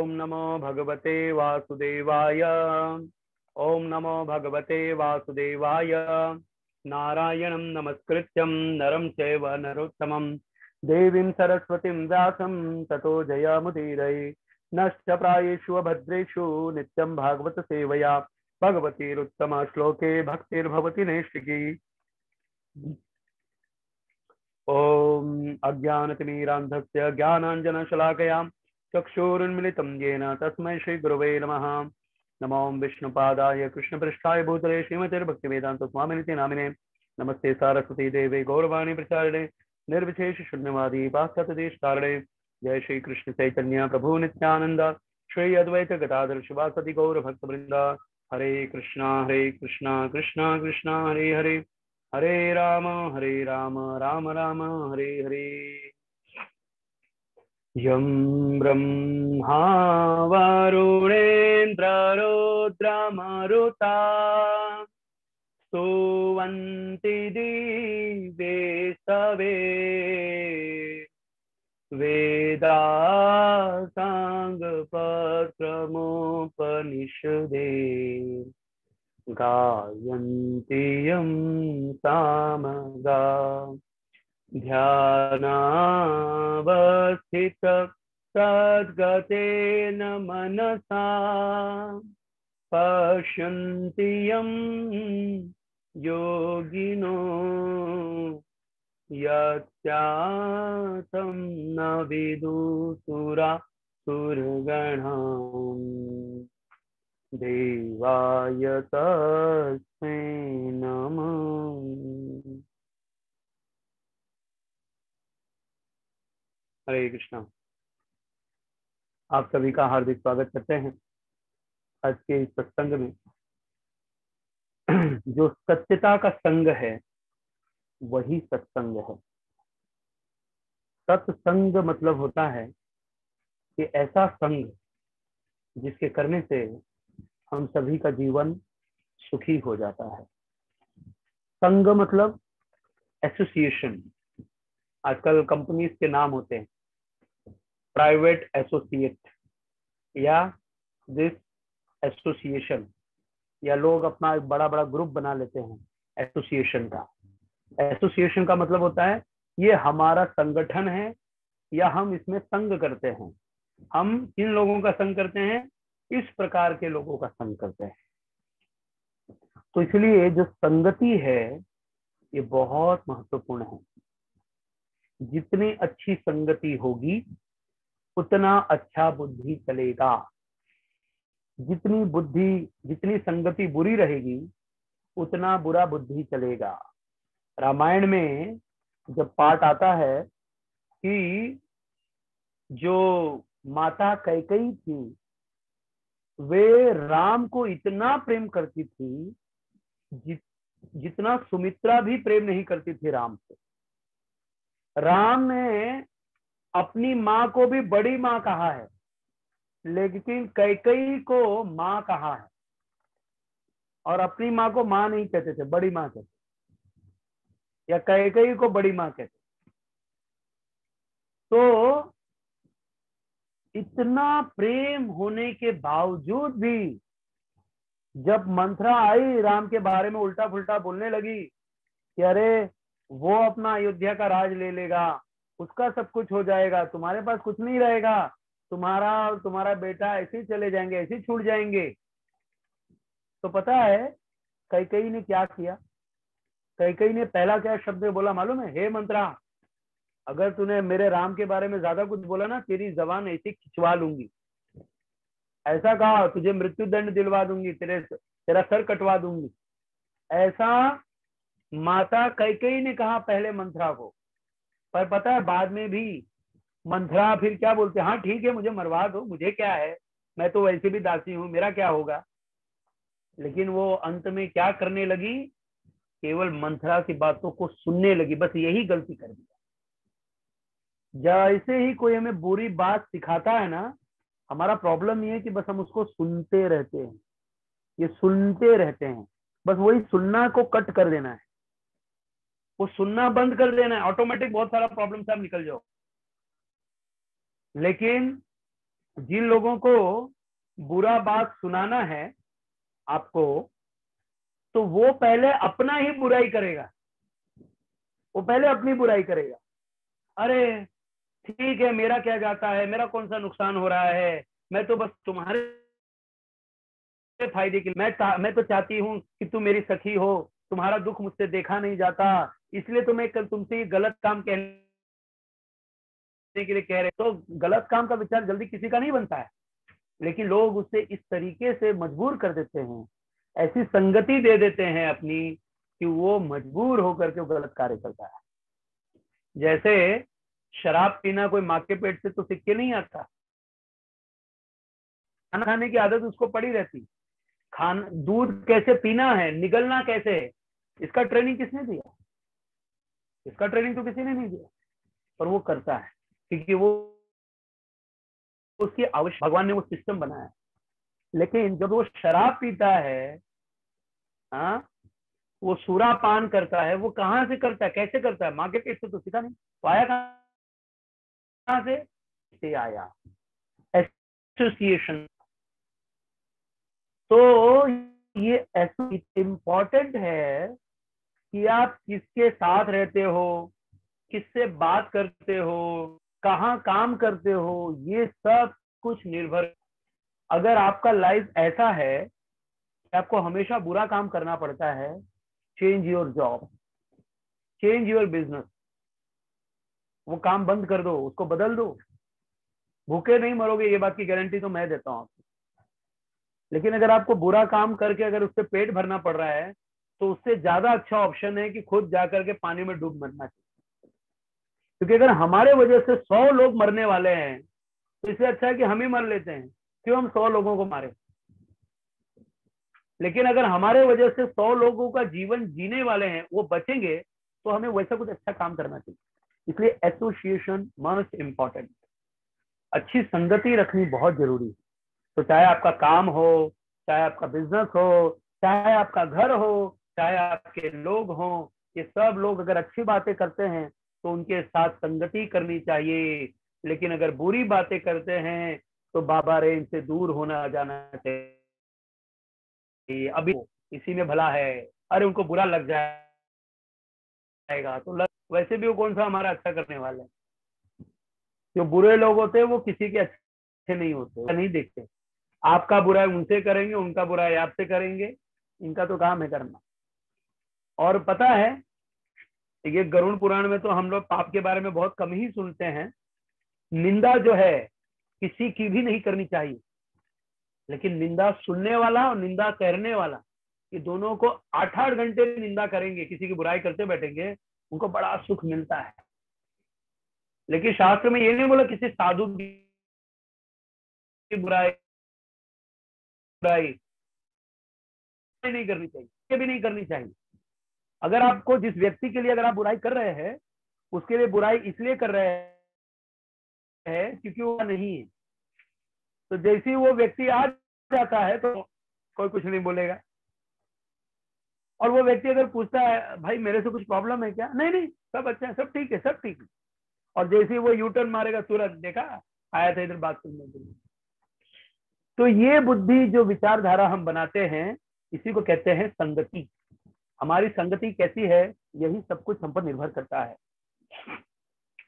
ओम नमो भगवते वासुदेवाय। ओम नमो भगवते वासुदेवाय। नारायणं नमस्कृत्यं नरं चैव नरोत्तमं देवीं सरस्वतीं व्यासं ततो जयमुदीरये। नश्च प्रायेषु भद्रेषु नित्यं भागवत सेवया भगवतीरुत्तम श्लोके भक्तिर्भवति नैष्टिकी। ओम अज्ञानतिमिरान्धस्य ज्ञानाञ्जनशलाकया चक्षुरुन्मिलितं येन तस्मै श्रीगुरवे नमः। नमो विष्णुपादाय कृष्णपृष्ठाय भूतले श्रीमतिर्भक्तिवेदान्त स्वामिनिति नामिने। नमस्ते सारस्वती देवे गौरवाणी प्रचारिणे निर्विशेष शून्यवादी पाश्चात्यदेशतारिणे। जय श्री कृष्ण चैतन्य प्रभु नित्यानंद श्री अद्वैत गदाधर शिवासदि गौर भक्तवृंद। हरे कृष्णा कृष्णा कृष्णा हरे हरे, हरे राम राम राम हरे हरे। यं ब्रह्मा वरुणेन्द्र रुद्रमरुता स्तुवन्ति दिव्येस्तवे वेदासाङ्गपत्रमुपनिषदे गायन्ति यं सामगा। ध्यानावस्थित सद्गतेन मनसा पश्यन्ति यं योगिनो यत्यातं न विदुसुरासुरगणाः। देवाय तस्मै नमः। हरे कृष्णा। आप सभी का हार्दिक स्वागत करते हैं आज के इस सत्संग में। जो सत्यता का संग है वही सत्संग है। सत्संग मतलब होता है कि ऐसा संग जिसके करने से हम सभी का जीवन सुखी हो जाता है। संग मतलब एसोसिएशन। आजकल कंपनीज के नाम होते हैं प्राइवेट एसोसिएट या दिस एसोसिएशन, या लोग अपना एक बड़ा बड़ा ग्रुप बना लेते हैं एसोसिएशन का। एसोसिएशन का मतलब होता है ये हमारा संगठन है या हम इसमें संग करते हैं। हम किन लोगों का संग करते हैं? इस प्रकार के लोगों का संग करते हैं। तो इसलिए जो संगति है ये बहुत महत्वपूर्ण है। जितनी अच्छी संगति होगी उतना अच्छा बुद्धि चलेगा। जितनी संगति बुरी रहेगी उतना बुरा बुद्धि चलेगा। रामायण में जब पाठ आता है कि जो माता कैकेयी थी वे राम को इतना प्रेम करती थी जितना सुमित्रा भी प्रेम नहीं करती थी राम से। राम ने अपनी माँ को भी बड़ी माँ कहा है, लेकिन कैकेयी को माँ कहा है, और अपनी माँ को माँ नहीं कहते थे, बड़ी माँ कहते, या कैकेयी को बड़ी माँ कहते। तो इतना प्रेम होने के बावजूद भी जब मंथरा आई राम के बारे में उल्टा पुल्टा बोलने लगी कि अरे वो अपना अयोध्या का राज ले लेगा, उसका सब कुछ हो जाएगा, तुम्हारे पास कुछ नहीं रहेगा, तुम्हारा और तुम्हारा बेटा ऐसे ही चले जाएंगे, ऐसे ही छूट जाएंगे। तो पता है कैकेयी ने क्या किया? कैकेयी ने पहला क्या शब्द बोला मालूम है? हे मंथरा, अगर तूने मेरे राम के बारे में ज्यादा कुछ बोला ना तेरी जबान ऐसे खिंचवा लूंगी। ऐसा कहा तुझे मृत्यु दंड दिलवा दूंगी, तेरा सर कटवा दूंगी। ऐसा माता कैकेयी ने कहा पहले मंथरा को। पर पता है बाद में भी मंथरा फिर क्या बोलते, हाँ ठीक है मुझे मरवा दो, मुझे क्या है, मैं तो वैसे भी दासी हूं, मेरा क्या होगा। लेकिन वो अंत में क्या करने लगी? केवल मंथरा की बातों को सुनने लगी। बस यही गलती कर दिया। जैसे ही कोई हमें बुरी बात सिखाता है ना, हमारा प्रॉब्लम ये है कि बस हम उसको सुनते रहते हैं, ये सुनते रहते हैं। बस वही सुनना को कट कर देना है, वो सुनना बंद कर देना है, ऑटोमेटिक बहुत सारा प्रॉब्लम से आप निकल जाओ। लेकिन जिन लोगों को बुरा बात सुनाना है आपको, तो वो पहले अपना ही बुराई करेगा, वो पहले अपनी बुराई करेगा। अरे ठीक है, मेरा क्या जाता है, मेरा कौन सा नुकसान हो रहा है, मैं तो बस तुम्हारे फायदे के लिए, मैं तो चाहती हूँ कि तुम मेरी सखी हो, तुम्हारा दुख मुझसे देखा नहीं जाता, इसलिए तो मैं कल तुमसे गलत काम कहने के लिए कह रहे। तो गलत काम का विचार जल्दी किसी का नहीं बनता है, लेकिन लोग उसे इस तरीके से मजबूर कर देते हैं, ऐसी संगति दे देते हैं अपनी, कि वो मजबूर होकर के गलत कार्य करता है। जैसे शराब पीना कोई माँ के पेट से तो सीख के नहीं आता, खाना खाने की आदत उसको पड़ी रहती, खाना दूध कैसे पीना है, निगलना कैसे है, इसका ट्रेनिंग किसने दिया? इसका ट्रेनिंग तो किसी ने नहीं दिया, पर वो करता है क्योंकि वो उसकी आवश्यक, भगवान ने वो सिस्टम बनाया। लेकिन जब वो शराब पीता है, हाँ, वो सुरापान करता है, वो कहाँ से करता है, कैसे करता है? माँ के पेट से तो सीखा नहीं, तो आया कहाँ से आया? एसोसिएशन। तो ये इम्पोर्टेंट है कि आप किसके साथ रहते हो, किससे बात करते हो, कहाँ काम करते हो, ये सब कुछ निर्भर। अगर आपका लाइफ ऐसा है कि आपको हमेशा बुरा काम करना पड़ता है, change your job, change your business, वो काम बंद कर दो, उसको बदल दो। भूखे नहीं मरोगे, ये बात की गारंटी तो मैं देता हूँ आपको। लेकिन अगर आपको बुरा काम करके अगर उससे पेट भरना पड़ रहा है, तो उससे ज्यादा अच्छा ऑप्शन है कि खुद जाकर के पानी में डूब मरना चाहिए। क्योंकि अगर हमारे वजह से 100 लोग मरने वाले हैं, तो इससे अच्छा है कि हम ही मर लेते हैं, क्यों हम 100 लोगों को मारे। लेकिन अगर हमारे वजह से 100 लोगों का जीवन जीने वाले हैं, वो बचेंगे, तो हमें वैसा कुछ अच्छा काम करना चाहिए। इसलिए एसोसिएशन मोस्ट इंपॉर्टेंट, अच्छी संगति रखनी बहुत जरूरी है। तो चाहे आपका काम हो, चाहे आपका बिजनेस हो, चाहे आपका घर हो, चाहे आपके लोग हो, ये सब लोग अगर अच्छी बातें करते हैं तो उनके साथ संगति करनी चाहिए। लेकिन अगर बुरी बातें करते हैं तो बाबा रे, इनसे दूर होना जाना चाहिए। अभी इसी में भला है, अरे उनको बुरा लग जाएगा तो वैसे भी वो कौन सा हमारा अच्छा करने वाले हैं। जो बुरे लोग होते हैं वो किसी के अच्छे नहीं होते, नहीं देखते। आपका बुरा है उनसे करेंगे, उनका बुरा है आपसे करेंगे, इनका तो काम है करना। और पता है, ये गरुड़ पुराण में तो हम लोग पाप के बारे में बहुत कम ही सुनते हैं। निंदा जो है किसी की भी नहीं करनी चाहिए, लेकिन निंदा सुनने वाला और निंदा करने वाला, ये दोनों को 8-8 घंटे निंदा करेंगे, किसी की बुराई करते बैठेंगे, उनको बड़ा सुख मिलता है। लेकिन शास्त्र में ये नहीं बोला किसी साधु की बुराई बुराई नहीं करनी चाहिए, ये भी नहीं करनी चाहिए। अगर आपको जिस व्यक्ति के लिए अगर आप बुराई कर रहे हैं, उसके लिए बुराई इसलिए कर रहे हैं क्योंकि वो नहीं है, तो जैसे ही वो व्यक्ति आ जाता है तो कोई कुछ नहीं बोलेगा। और वो व्यक्ति अगर पूछता है भाई मेरे से कुछ प्रॉब्लम है क्या, नहीं नहीं सब अच्छा है, सब ठीक है, सब ठीक है। और जैसे ही वो यू टर्न मारेगा, तुरंत देखा आया था इधर बात सुनने के लिए। तो ये बुद्धि जो विचारधारा हम बनाते हैं, इसी को कहते हैं संगति। हमारी संगति कैसी है, यही सब कुछ हम पर निर्भर करता है।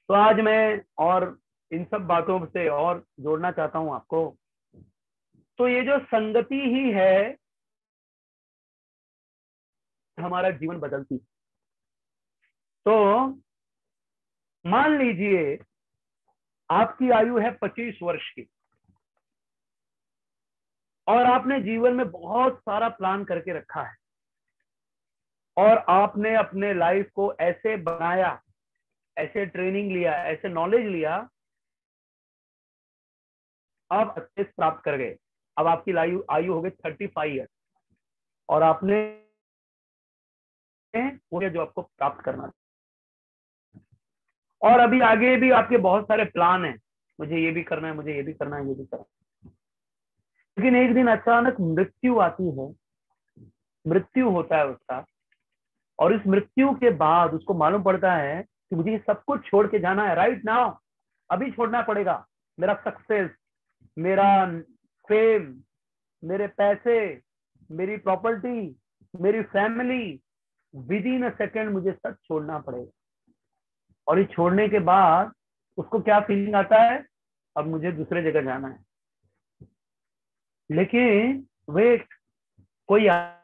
तो आज मैं और इन सब बातों से और जोड़ना चाहता हूं आपको। तो ये जो संगति ही है हमारा जीवन बदलती। तो मान लीजिए आपकी आयु है 25 वर्ष की, और आपने जीवन में बहुत सारा प्लान करके रखा है, और आपने अपने लाइफ को ऐसे बनाया, ऐसे ट्रेनिंग लिया, ऐसे नॉलेज लिया, आप सक्सेस प्राप्त कर गए। अब आपकी आयु आयु हो गई 35 ईयर, और आपने वो जो आपको प्राप्त करना था। और अभी आगे भी आपके बहुत सारे प्लान हैं, मुझे ये भी करना है, मुझे ये भी करना है, ये भी करना है। लेकिन एक दिन अचानक मृत्यु आती है, मृत्यु होता है उसका, और इस मृत्यु के बाद उसको मालूम पड़ता है कि मुझे ये सब कुछ छोड़ के जाना है राइट नाउ, अभी छोड़ना पड़ेगा मेरा सक्सेस, मेरा फेम, मेरे पैसे, मेरी प्रॉपर्टी, मेरी family, with in a second मुझे सब छोड़ना पड़ेगा। और ये छोड़ने के बाद उसको क्या फीलिंग आता है, अब मुझे दूसरे जगह जाना है। लेकिन वेट, कोई आया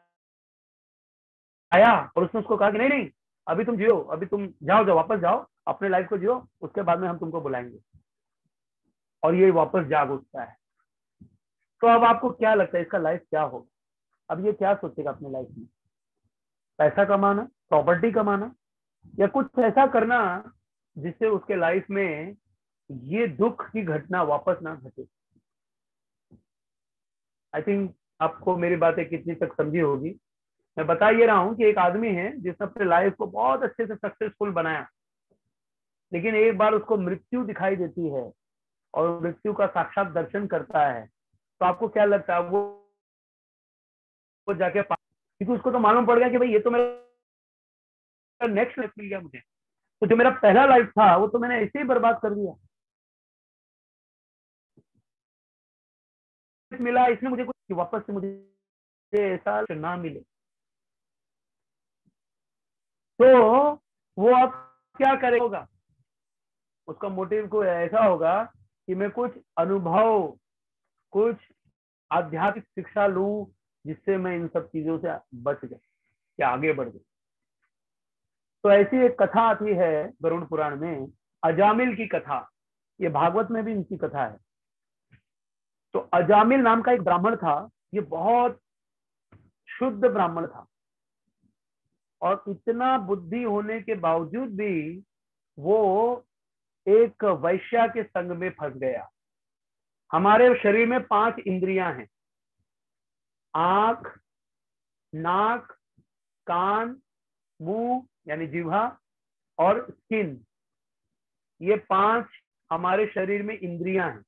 और उसने उसको कहा कि नहीं नहीं, अभी तुम जियो, अभी तुम जाओ जाओ, वापस जाओ, अपने लाइफ को जियो, उसके बाद में हम तुमको बुलाएंगे। और ये वापस जाग उठता है। तो अब आपको क्या लगता है इसका लाइफ क्या होगा? अब ये क्या सोचेगा अपनी लाइफ में? पैसा कमाना, प्रॉपर्टी कमाना, या कुछ ऐसा करना जिससे उसके लाइफ में ये दुख की घटना वापस ना घटे। आई थिंक आपको मेरी बातें कितनी तक समझी होगी। मैं बता ये रहा हूं कि एक आदमी है जिसने अपने लाइफ को बहुत अच्छे से सक्सेसफुल बनाया, लेकिन एक बार उसको मृत्यु दिखाई देती है और मृत्यु का साक्षात दर्शन करता है। तो आपको क्या लगता है वो जाके क्योंकि उसको तो मालूम पड़ गया कि भाई ये तो मेरा नेक्स्ट लाइफ मिल गया मुझे, तो जो मेरा पहला लाइफ था वो तो मैंने ऐसे ही बर्बाद कर दिया। मिला इसने मुझे कुछ वापस से मुझे ऐसा ना मिले, तो वो अब क्या करेगा? उसका मोटिव को ऐसा होगा कि मैं कुछ अनुभव, कुछ आध्यात्मिक शिक्षा लूं जिससे मैं इन सब चीजों से बच गया या आगे बढ़ गया। तो ऐसी एक कथा आती है गरुड़ पुराण में, अजामिल की कथा। ये भागवत में भी इनकी कथा है। तो अजामिल नाम का एक ब्राह्मण था। ये बहुत शुद्ध ब्राह्मण था और इतना बुद्धि होने के बावजूद भी वो एक वैश्या के संग में फंस गया। हमारे शरीर में 5 इंद्रियां हैं, आंख, नाक, कान, मुंह यानी जीवा और स्किन। ये 5 हमारे शरीर में इंद्रियां हैं।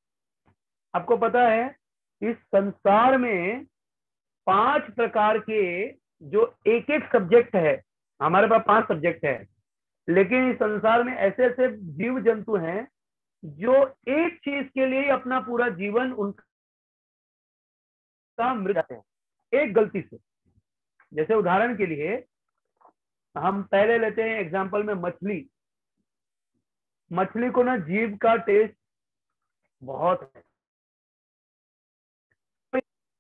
आपको पता है इस संसार में 5 प्रकार के जो एक एक सब्जेक्ट है, हमारे पास 5 सब्जेक्ट है, लेकिन इस संसार में ऐसे ऐसे जीव जंतु हैं जो एक चीज के लिए अपना पूरा जीवन उनका मृत जाते हैं एक गलती से। जैसे उदाहरण के लिए हम पहले लेते हैं एग्जांपल में मछली। मछली को ना जीभ का टेस्ट बहुत है।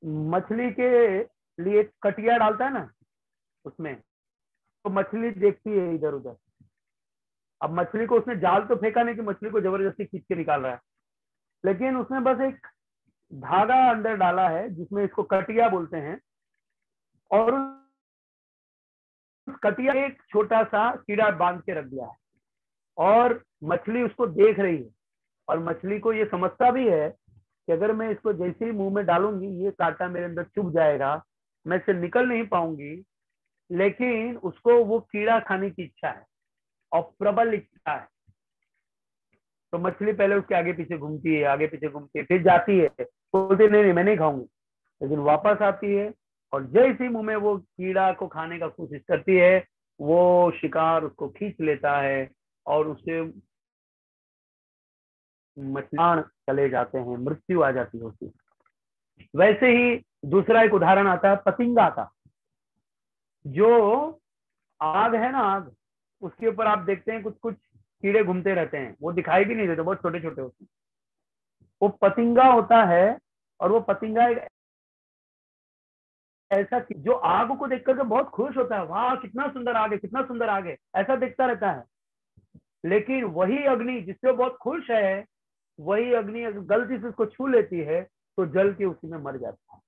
मछली के लिए कटिया डालता है ना उसमें, तो मछली देखती है इधर उधर। अब मछली को उसने जाल तो फेंका नहीं कि मछली को जबरदस्ती खींच के निकाल रहा है, लेकिन उसने बस एक धागा अंदर डाला है जिसमें इसको कटिया बोलते हैं, और उस कटिया एक छोटा सा कीड़ा बांध के रख दिया है और मछली उसको देख रही है। और मछली को ये समझता भी है कि अगर मैं इसको जैसे ही मुंह में डालूंगी ये कांटा मेरे अंदर चुभ जाएगा, मैं इससे निकल नहीं पाऊंगी। लेकिन उसको वो कीड़ा खाने की इच्छा है और प्रबल इच्छा है। तो मछली पहले उसके आगे पीछे घूमती है, आगे पीछे घूमती है, फिर जाती है, बोलती नहीं नहीं मैं नहीं खाऊंगी, लेकिन वापस आती है और जैसे ही मुंह में वो कीड़ा को खाने का कोशिश करती है, वो शिकार उसको खींच लेता है और उससे मछली चले जाते हैं, मृत्यु आ जाती है उसकी। वैसे ही दूसरा एक उदाहरण आता है पतंगा का। जो आग है ना, आग, उसके ऊपर आप देखते हैं कुछ कुछ कीड़े घूमते रहते हैं, वो दिखाई भी नहीं देते, बहुत छोटे छोटे होते हैं। वो पतंगा होता है। और वो पतंगा एक ऐसा जो आग को देख करके बहुत खुश होता है, वाह कितना सुंदर आग है, कितना सुंदर आग है, ऐसा दिखता रहता है। लेकिन वही अग्नि जिससे वो बहुत खुश है, वही अग्नि अगर गलती से उसको छू लेती है तो जल के उसी में मर जाता है।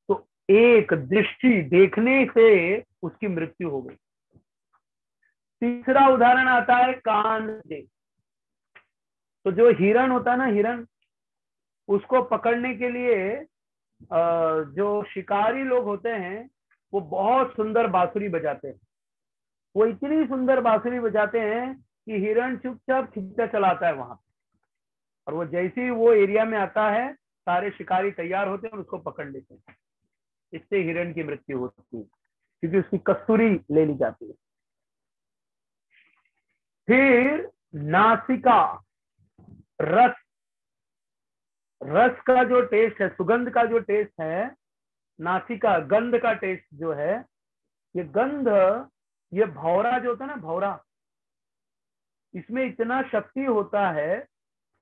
तो एक दृष्टि देखने से उसकी मृत्यु हो गई। तीसरा उदाहरण आता है कान से। तो जो हिरण होता है ना, हिरण, उसको पकड़ने के लिए जो शिकारी लोग होते हैं वो बहुत सुंदर बांसुरी बजाते हैं। वो इतनी सुंदर बांसुरी बजाते हैं कि हिरण चुपचाप खींचा चलाता है वहां। और वो जैसे ही वो एरिया में आता है, सारे शिकारी तैयार होते हैं और उसको पकड़ लेते हैं। इससे हिरण की मृत्यु होती है क्योंकि उसकी कस्तूरी ले ली जाती है। फिर नासिका, रस, रस का जो टेस्ट है, सुगंध का जो टेस्ट है, नासिका गंध का टेस्ट जो है, ये गंध, ये भौरा जो होता है ना, भौरा, इसमें इतना शक्ति होता है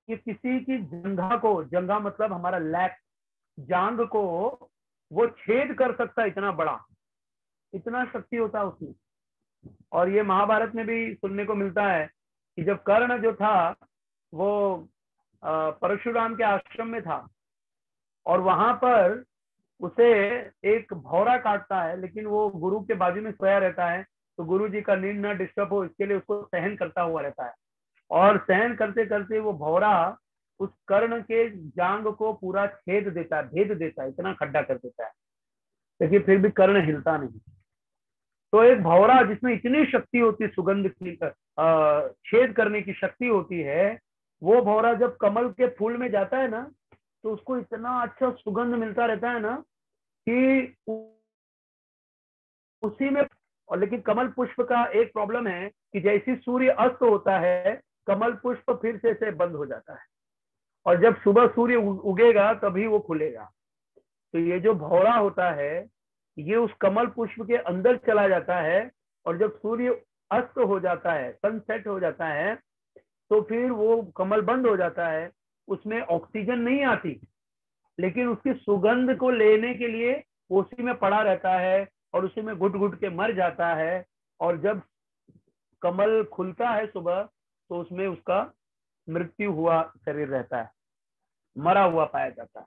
कि किसी की जंघा को, जंघा मतलब हमारा लैक, जांग को वो छेद कर सकता है, इतना बड़ा, इतना शक्ति होता है उसमें। और ये महाभारत में भी सुनने को मिलता है कि जब कर्ण जो था वो परशुराम के आश्रम में था और वहां पर उसे एक भौरा काटता है, लेकिन वो गुरु के बाजू में सोया रहता है, तो गुरु जी का नींद न डिस्टर्ब हो इसके लिए उसको सहन करता हुआ रहता है। और सहन करते करते वो भौरा उस कर्ण के जांग को पूरा छेद देता है, भेद देता है, इतना खड्डा कर देता है, लेकिन फिर भी कर्ण हिलता नहीं। तो एक भौरा जिसमें इतनी शक्ति होती है, सुगंध की छेद करने की शक्ति होती है, वो भौरा जब कमल के फूल में जाता है ना, तो उसको इतना अच्छा सुगंध मिलता रहता है ना कि उसी में। और लेकिन कमल पुष्प का एक प्रॉब्लम है कि जैसे सूर्य अस्त होता है, कमल पुष्प फिर से बंद हो जाता है, और जब सुबह सूर्य उगेगा तभी वो खुलेगा। तो ये जो भौरा होता है, ये उस कमल पुष्प के अंदर चला जाता है, और जब सूर्य अस्त हो जाता है, सनसेट हो जाता है, तो फिर वो कमल बंद हो जाता है, उसमें ऑक्सीजन नहीं आती, लेकिन उसकी सुगंध को लेने के लिए वो उसी में पड़ा रहता है और उसी में घुट घुट के मर जाता है। और जब कमल खुलता है सुबह, तो उसमें उसका मृत्यु हुआ शरीर रहता है, मरा हुआ पाया जाता है,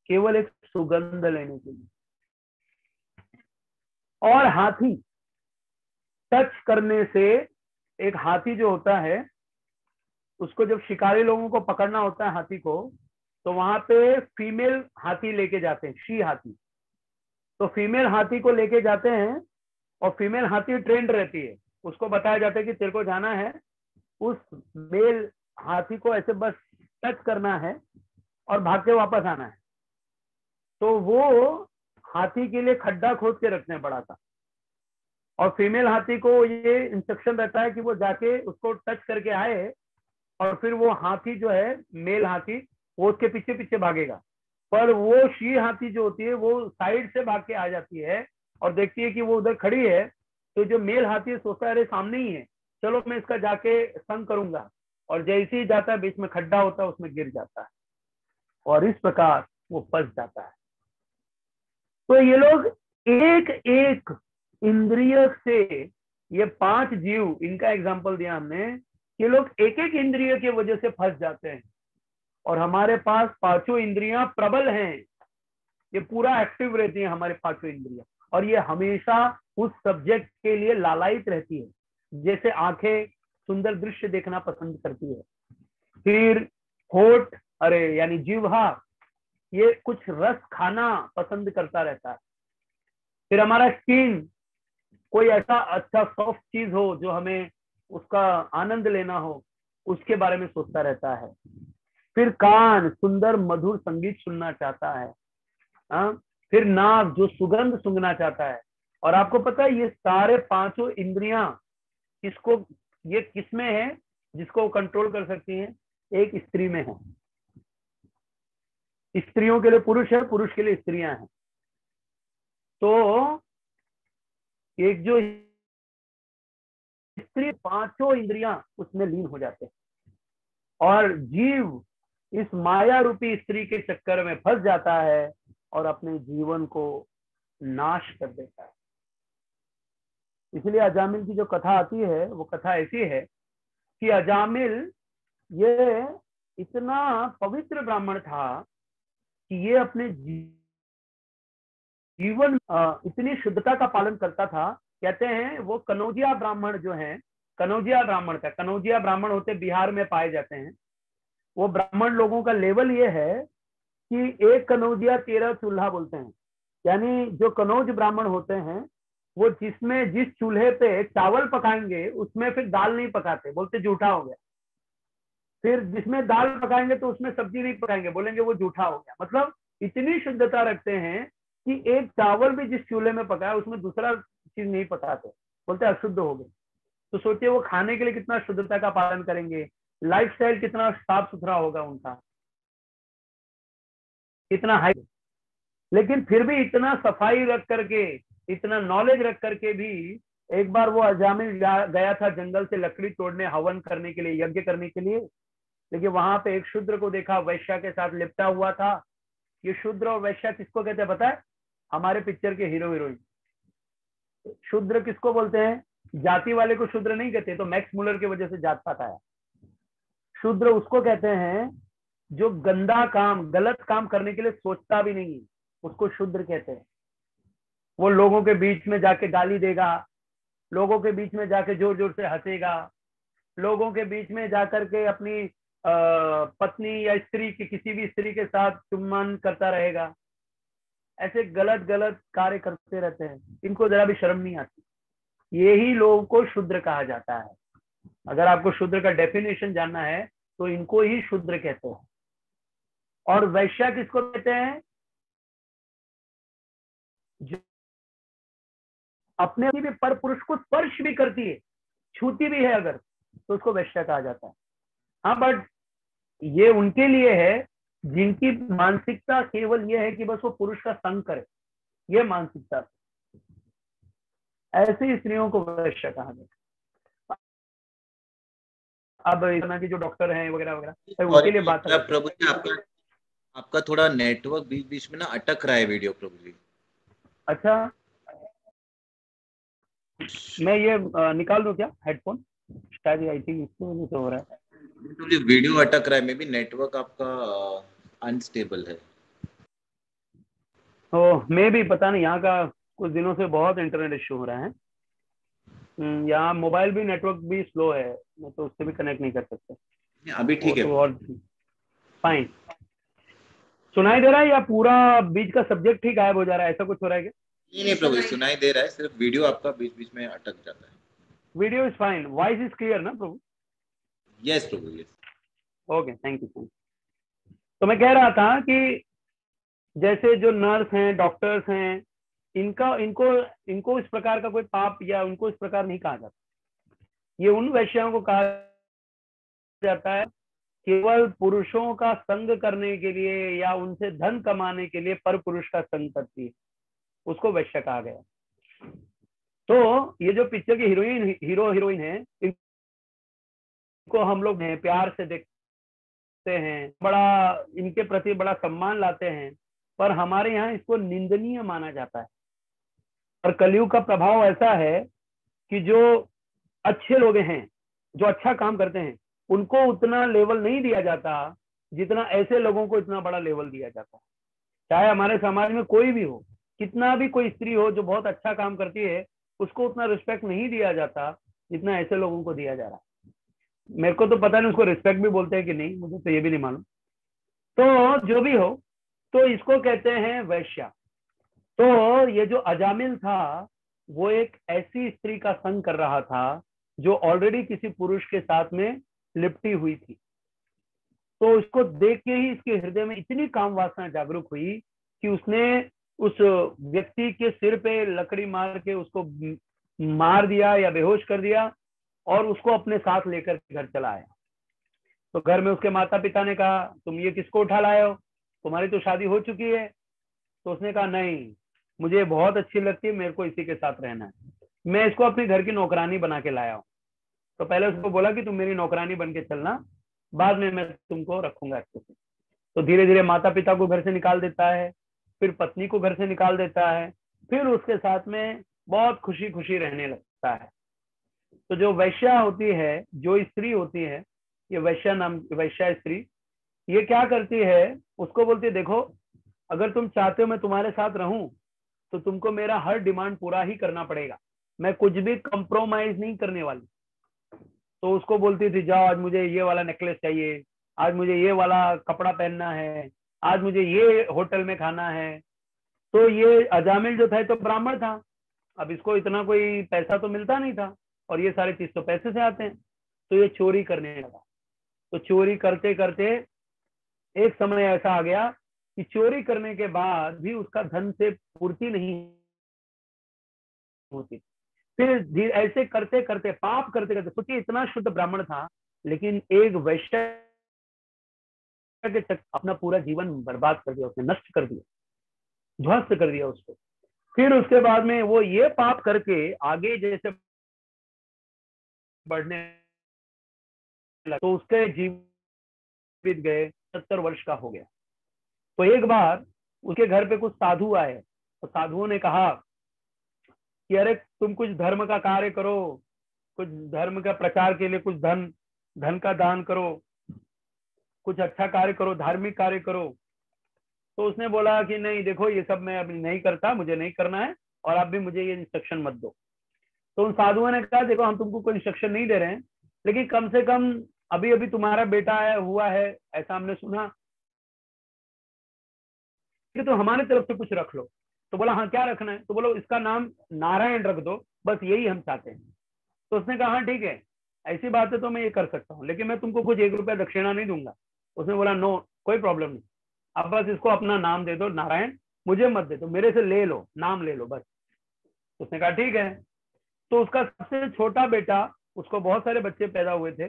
केवल एक सुगंध लेने के लिए। और हाथी, टच करने से, एक हाथी जो होता है उसको जब शिकारी लोगों को पकड़ना होता है हाथी को, तो वहां पे फीमेल हाथी लेके जाते हैं, शी हाथी। तो फीमेल हाथी को लेके जाते हैं और फीमेल हाथी ट्रेंड रहती है, उसको बताया जाता है कि तेरे को जाना है, उस मेल हाथी को ऐसे बस टच करना है और भाग के वापस आना है। तो वो हाथी के लिए खड्डा खोद के रखते हैं बड़ा सा, और फीमेल हाथी को ये इंस्ट्रक्शन रहता है कि वो जाके उसको टच करके आए, और फिर वो हाथी जो है, मेल हाथी, वो उसके पीछे पीछे भागेगा। पर वो शी हाथी जो होती है वो साइड से भाग के आ जाती है और देखती है कि वो उधर खड़ी है, तो जो मेल हाथी है सोचता है अरे सामने ही है, चलो मैं इसका जाके संग करूंगा, और जैसे ही जाता है बीच में खड्डा होता है, उसमें गिर जाता है, और इस प्रकार वो फंस जाता है। तो ये लोग एक एक इंद्रिय से, ये 5 जीव, इनका एग्जाम्पल दिया हमने, ये लोग एक एक इंद्रिय की वजह से फंस जाते हैं। और हमारे पास 5 इंद्रियां प्रबल हैं, ये पूरा एक्टिव रहती है हमारे 5 इंद्रियां, और ये हमेशा उस सब्जेक्ट के लिए लालायित रहती है। जैसे आंखें सुंदर दृश्य देखना पसंद करती है, फिर होठ, अरे यानी जिह्वा, ये कुछ रस खाना पसंद करता रहता है। फिर हमारा स्किन, कोई ऐसा अच्छा सॉफ्ट चीज हो जो हमें उसका आनंद लेना हो, उसके बारे में सोचता रहता है। फिर कान, सुंदर मधुर संगीत सुनना चाहता है। फिर नाक, जो सुगंध सूंघना चाहता है। और आपको पता है ये सारे 5 इंद्रियां किसको, ये किसमें है जिसको कंट्रोल कर सकती हैं? एक स्त्री में है। स्त्रियों के लिए पुरुष है, पुरुष के लिए स्त्रियां हैं। तो एक जो स्त्री, 5 इंद्रियां उसमें लीन हो जाते हैं, और जीव इस माया रूपी स्त्री के चक्कर में फंस जाता है और अपने जीवन को नाश कर देता है। इसलिए अजामिल की जो कथा आती है, वो कथा ऐसी है कि अजामिल ये इतना पवित्र ब्राह्मण था कि ये अपने जीवन इतनी शुद्धता का पालन करता था। कहते हैं वो कनौजिया ब्राह्मण जो है, कनौजिया ब्राह्मण का, कनौजिया ब्राह्मण होते बिहार में पाए जाते हैं। वो ब्राह्मण लोगों का लेवल ये है कि एक कनौजिया 13 चूल्हा बोलते हैं। यानी जो कनौज ब्राह्मण होते हैं, वो जिस चूल्हे पे चावल पकाएंगे उसमें फिर दाल नहीं पकाते, बोलते जूठा हो गया। फिर जिसमें दाल पकाएंगे तो उसमें सब्जी नहीं पकाएंगे, बोलेंगे वो जूठा हो गया। मतलब इतनी शुद्धता रखते हैं कि एक चावल भी जिस चूल्हे में पकाया उसमें दूसरा चीज नहीं पकाते, बोलते अशुद्ध हो गए। तो सोचिए वो खाने के लिए कितना शुद्धता का पालन करेंगे, लाइफस्टाइल कितना साफ सुथरा होगा उनका। इतना हाई, लेकिन फिर भी इतना सफाई रख करके, इतना नॉलेज रख करके भी एक बार वो अजामिल गया था जंगल से लकड़ी तोड़ने, हवन करने के लिए, यज्ञ करने के लिए। लेकिन वहां पे एक शूद्र को देखा, वैश्या के साथ लिपटा हुआ था। ये शूद्र और वैश्या किसको कहते हैं पता है? हमारे पिक्चर के हीरो हीरोइन। शूद्र किसको बोलते हैं? जाति वाले को शूद्र नहीं कहते, तो मैक्स मुलर की वजह से जात पात आया। शूद्र उसको कहते हैं जो गंदा काम, गलत काम करने के लिए सोचता भी नहीं, उसको शूद्र कहते हैं। वो लोगों के बीच में जाके गाली देगा, लोगों के बीच में जाके जोर जोर से हंसेगा, लोगों के बीच में जाकर के अपनी पत्नी या स्त्री की, किसी भी स्त्री के साथ चुम्बन करता रहेगा। ऐसे गलत गलत कार्य करते रहते हैं, इनको जरा भी शर्म नहीं आती। यही लोगों को शूद्र कहा जाता है। अगर आपको शूद्र का डेफिनेशन जानना है तो इनको ही शूद्र कहते हैं। और वैश्या किसको कहते हैं? जो अपने भी पर पुरुष को स्पर्श भी करती है, छूती भी है अगर, तो उसको वैश्या कहा जाता है। हाँ, बट ये उनके लिए है जिनकी मानसिकता केवल ये है कि बस वो पुरुष का संग करे, ये मानसिकता। ऐसी स्त्रियों को वैश्या कहा जाता है। अब इस तरह के जो डॉक्टर हैं वगैरह वगैरह, उनके लिए बात है। प्रभु जी, आपका आपका थोड़ा नेटवर्क बीच बीच में ना अटक रहा है वीडियो, प्रभु जी। अच्छा, मैं ये निकाल दूं क्या हेडफोन? शायद आई थिंक इसकी वजह से हो रहा है। प्रभु जी, वीडियो अटक रहा है, मे बी नेटवर्क आपका अनस्टेबल है। तो मे भी पता नहीं, यहाँ का कुछ दिनों से बहुत इंटरनेट इश्यू हो रहा है। यहाँ मोबाइल भी नेटवर्क भी स्लो है, तो उससे भी कनेक्ट नहीं कर सकते। अभी वो ठीक है। तो और फाइन। सुनाई दे रहा है या पूरा बीच का सब्जेक्ट ही गायब हो जा रहा है, ऐसा कुछ हो रहा है क्या? नहीं नहीं प्रभु, सुनाई दे रहा है, सिर्फ वीडियो आपका बीच बीच में अटक जाता है। Video is fine, voice is clear ना प्रभु? यस प्रभु, यस। Okay, thank you. तो मैं कह रहा था कि जैसे जो नर्स हैं, डॉक्टर्स हैं, इनका इनको इनको इस प्रकार का कोई पाप या उनको इस प्रकार नहीं कहा जाता। ये उन वैश्याओं को कहा जाता है केवल पुरुषों का संग करने के लिए या उनसे धन कमाने के लिए पर पुरुष का संग करती है, उसको वैश्य कहा गया। तो ये जो पिक्चर की हीरो हीरोइन है, इनको हम लोग प्यार से देखते हैं, बड़ा इनके प्रति बड़ा सम्मान लाते हैं, पर हमारे यहाँ इसको निंदनीय माना जाता है। और कलयुग का प्रभाव ऐसा है कि जो अच्छे लोग हैं, जो अच्छा काम करते हैं, उनको उतना लेवल नहीं दिया जाता जितना ऐसे लोगों को इतना बड़ा लेवल दिया जाता है। चाहे हमारे समाज में कोई भी हो, कितना भी कोई स्त्री हो जो बहुत अच्छा काम करती है, उसको उतना रिस्पेक्ट नहीं दिया जाता जितना ऐसे लोगों को दिया जा रहा है। मेरे को तो पता नहीं उसको रिस्पेक्ट भी बोलते हैं कि नहीं, मुझे तो ये भी नहीं मालूम। तो जो भी हो, तो इसको कहते हैं वैश्या। तो ये जो अजामिल था, वो एक ऐसी स्त्री का संग कर रहा था जो ऑलरेडी किसी पुरुष के साथ में लिपटी हुई थी। तो उसको देख के ही इसके हृदय में इतनी काम वासना जागरूक हुई कि उसने उस व्यक्ति के सिर पे लकड़ी मार के उसको मार दिया या बेहोश कर दिया, और उसको अपने साथ लेकर घर चला आया। तो घर में उसके माता पिता ने कहा, तुम ये किसको उठा लाए हो, तुम्हारी तो शादी हो चुकी है। तो उसने कहा, नहीं, मुझे बहुत अच्छी लगती है, मेरे को इसी के साथ रहना है, मैं इसको अपने घर की नौकरानी बना के लाया हूँ। तो पहले उसको बोला कि तुम मेरी नौकरानी बन के चलना, बाद में मैं तुमको रखूंगा अच्छे से। तो धीरे धीरे माता पिता को घर से निकाल देता है, फिर पत्नी को घर से निकाल देता है, फिर उसके साथ में बहुत खुशी खुशी रहने लगता है। तो जो वैश्या होती है, जो स्त्री होती है, ये वैश्या स्त्री, ये क्या करती है, उसको बोलती है, देखो अगर तुम चाहते हो मैं तुम्हारे साथ रहूं तो तुमको मेरा हर डिमांड पूरा ही करना पड़ेगा, मैं कुछ भी कंप्रोमाइज नहीं करने वाली। तो उसको बोलती थी, जाओ आज मुझे ये वाला नेकलेस चाहिए, आज मुझे ये वाला कपड़ा पहनना है, आज मुझे ये होटल में खाना है। तो ये अजामिल जो था तो ब्राह्मण था, अब इसको इतना कोई पैसा तो मिलता नहीं था, और ये सारे चीज तो पैसे से आते हैं। तो ये चोरी करने लगा। तो चोरी करते करते एक समय ऐसा आ गया कि चोरी करने के बाद भी उसका धन से पूर्ति नहीं होती। फिर ऐसे करते करते, पाप करते करते, सोचिए इतना शुद्ध ब्राह्मण था, लेकिन एक वैश्य अपना पूरा जीवन बर्बाद कर दिया, उसने नष्ट कर दिया, ध्वस्त कर दिया उसको। फिर उसके बाद में वो ये पाप करके आगे जैसे बढ़ने लगा तो उसके जीवित गए 70 वर्ष का हो गया। तो एक बार उसके घर पे कुछ साधु आए, तो साधुओं ने कहा कि अरे तुम कुछ धर्म का कार्य करो, कुछ धर्म का प्रचार के लिए कुछ धन का दान करो, कुछ अच्छा कार्य करो, धार्मिक कार्य करो। तो उसने बोला कि नहीं देखो ये सब मैं अभी नहीं करता, मुझे नहीं करना है, और आप भी मुझे ये इंस्ट्रक्शन मत दो। तो उन साधुओं ने कहा देखो हम तुमको कोई इंस्ट्रक्शन नहीं दे रहे हैं, लेकिन कम से कम अभी अभी तुम्हारा बेटा हुआ है, ऐसा हमने सुना, कि तो हमारे तरफ से कुछ रख लो। तो बोला हाँ क्या रखना है? तो बोलो इसका नाम नारायण रख दो, बस यही हम चाहते हैं। तो उसने कहा हाँ ठीक है, ऐसी बात है तो मैं ये कर सकता हूँ, लेकिन मैं तुमको कुछ 1 रुपया दक्षिणा नहीं दूंगा। उसने बोला नो, कोई प्रॉब्लम नहीं, अब बस इसको अपना नाम दे दो नारायण, मुझे मत दे दो, मेरे से ले लो, नाम ले लो बस। उसने कहा ठीक है। तो उसका सबसे छोटा बेटा, उसको बहुत सारे बच्चे पैदा हुए थे,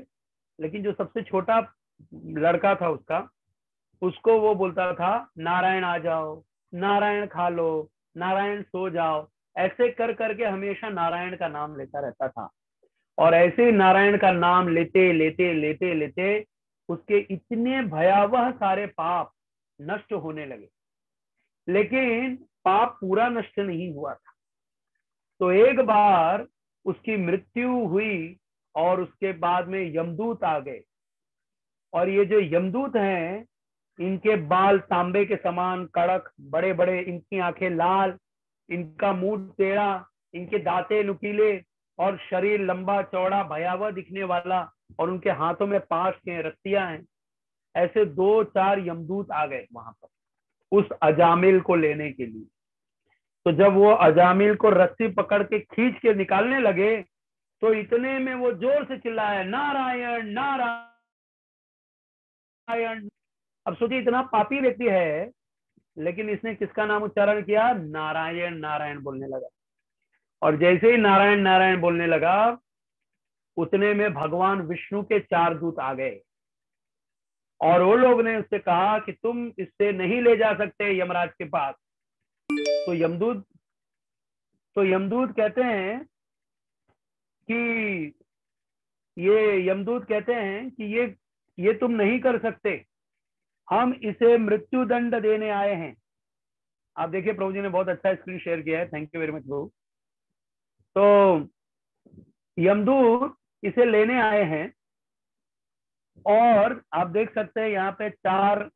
लेकिन जो सबसे छोटा लड़का था उसको वो बोलता था नारायण आ जाओ, नारायण खा लो, नारायण सो जाओ, ऐसे कर करके हमेशा नारायण का नाम लेता रहता था। और ऐसे नारायण का नाम लेते लेते लेते लेते उसके इतने भयावह सारे पाप नष्ट होने लगे, लेकिन पाप पूरा नष्ट नहीं हुआ था। तो एक बार उसकी मृत्यु हुई और उसके बाद में यमदूत आ गए, और ये जो यमदूत हैं इनके बाल तांबे के समान कड़क, बड़े बड़े, इनकी आंखें लाल, इनका मुंह टेढ़ा, इनके दांते नुकीले, और शरीर लंबा चौड़ा भयावह दिखने वाला, और उनके हाथों में पाश के रस्सियां हैं। ऐसे 2-4 यमदूत आ गए वहां पर उस अजामिल को लेने के लिए। तो जब वो अजामिल को रस्सी पकड़ के खींच के निकालने लगे, तो इतने में वो जोर से चिल्लाया नारायण नारायण। अब सोचिए इतना पापी व्यक्ति है, लेकिन इसने किसका नाम उच्चारण किया? नारायण नारायण बोलने लगा। और जैसे ही नारायण नारायण बोलने लगा, उतने में भगवान विष्णु के 4 दूत आ गए, और वो लोग ने उससे कहा कि तुम इससे नहीं ले जा सकते यमराज के पास। तो यमदूत कहते हैं कि यमदूत कहते हैं कि ये तुम नहीं कर सकते, हम इसे मृत्यु दंड देने आए हैं। आप देखिए प्रभु जी ने बहुत अच्छा स्क्रीन शेयर किया है, थैंक यू वेरी मच प्रभु। तो यमदूत इसे लेने आए हैं, और आप देख सकते हैं यहाँ पे 4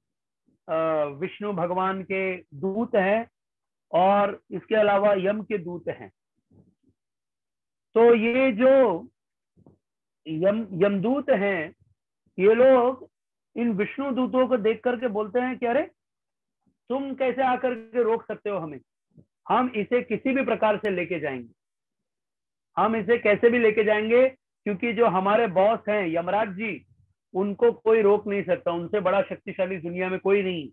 विष्णु भगवान के दूत हैं, और इसके अलावा यम के दूत हैं। तो ये जो यमदूत हैं, ये लोग इन विष्णु दूतों को देख करके बोलते हैं कि अरे तुम कैसे आकर के रोक सकते हो हमें, हम इसे किसी भी प्रकार से लेके जाएंगे, हम इसे कैसे भी लेके जाएंगे, क्योंकि जो हमारे बॉस हैं यमराज जी, उनको कोई रोक नहीं सकता, उनसे बड़ा शक्तिशाली दुनिया में कोई नहीं।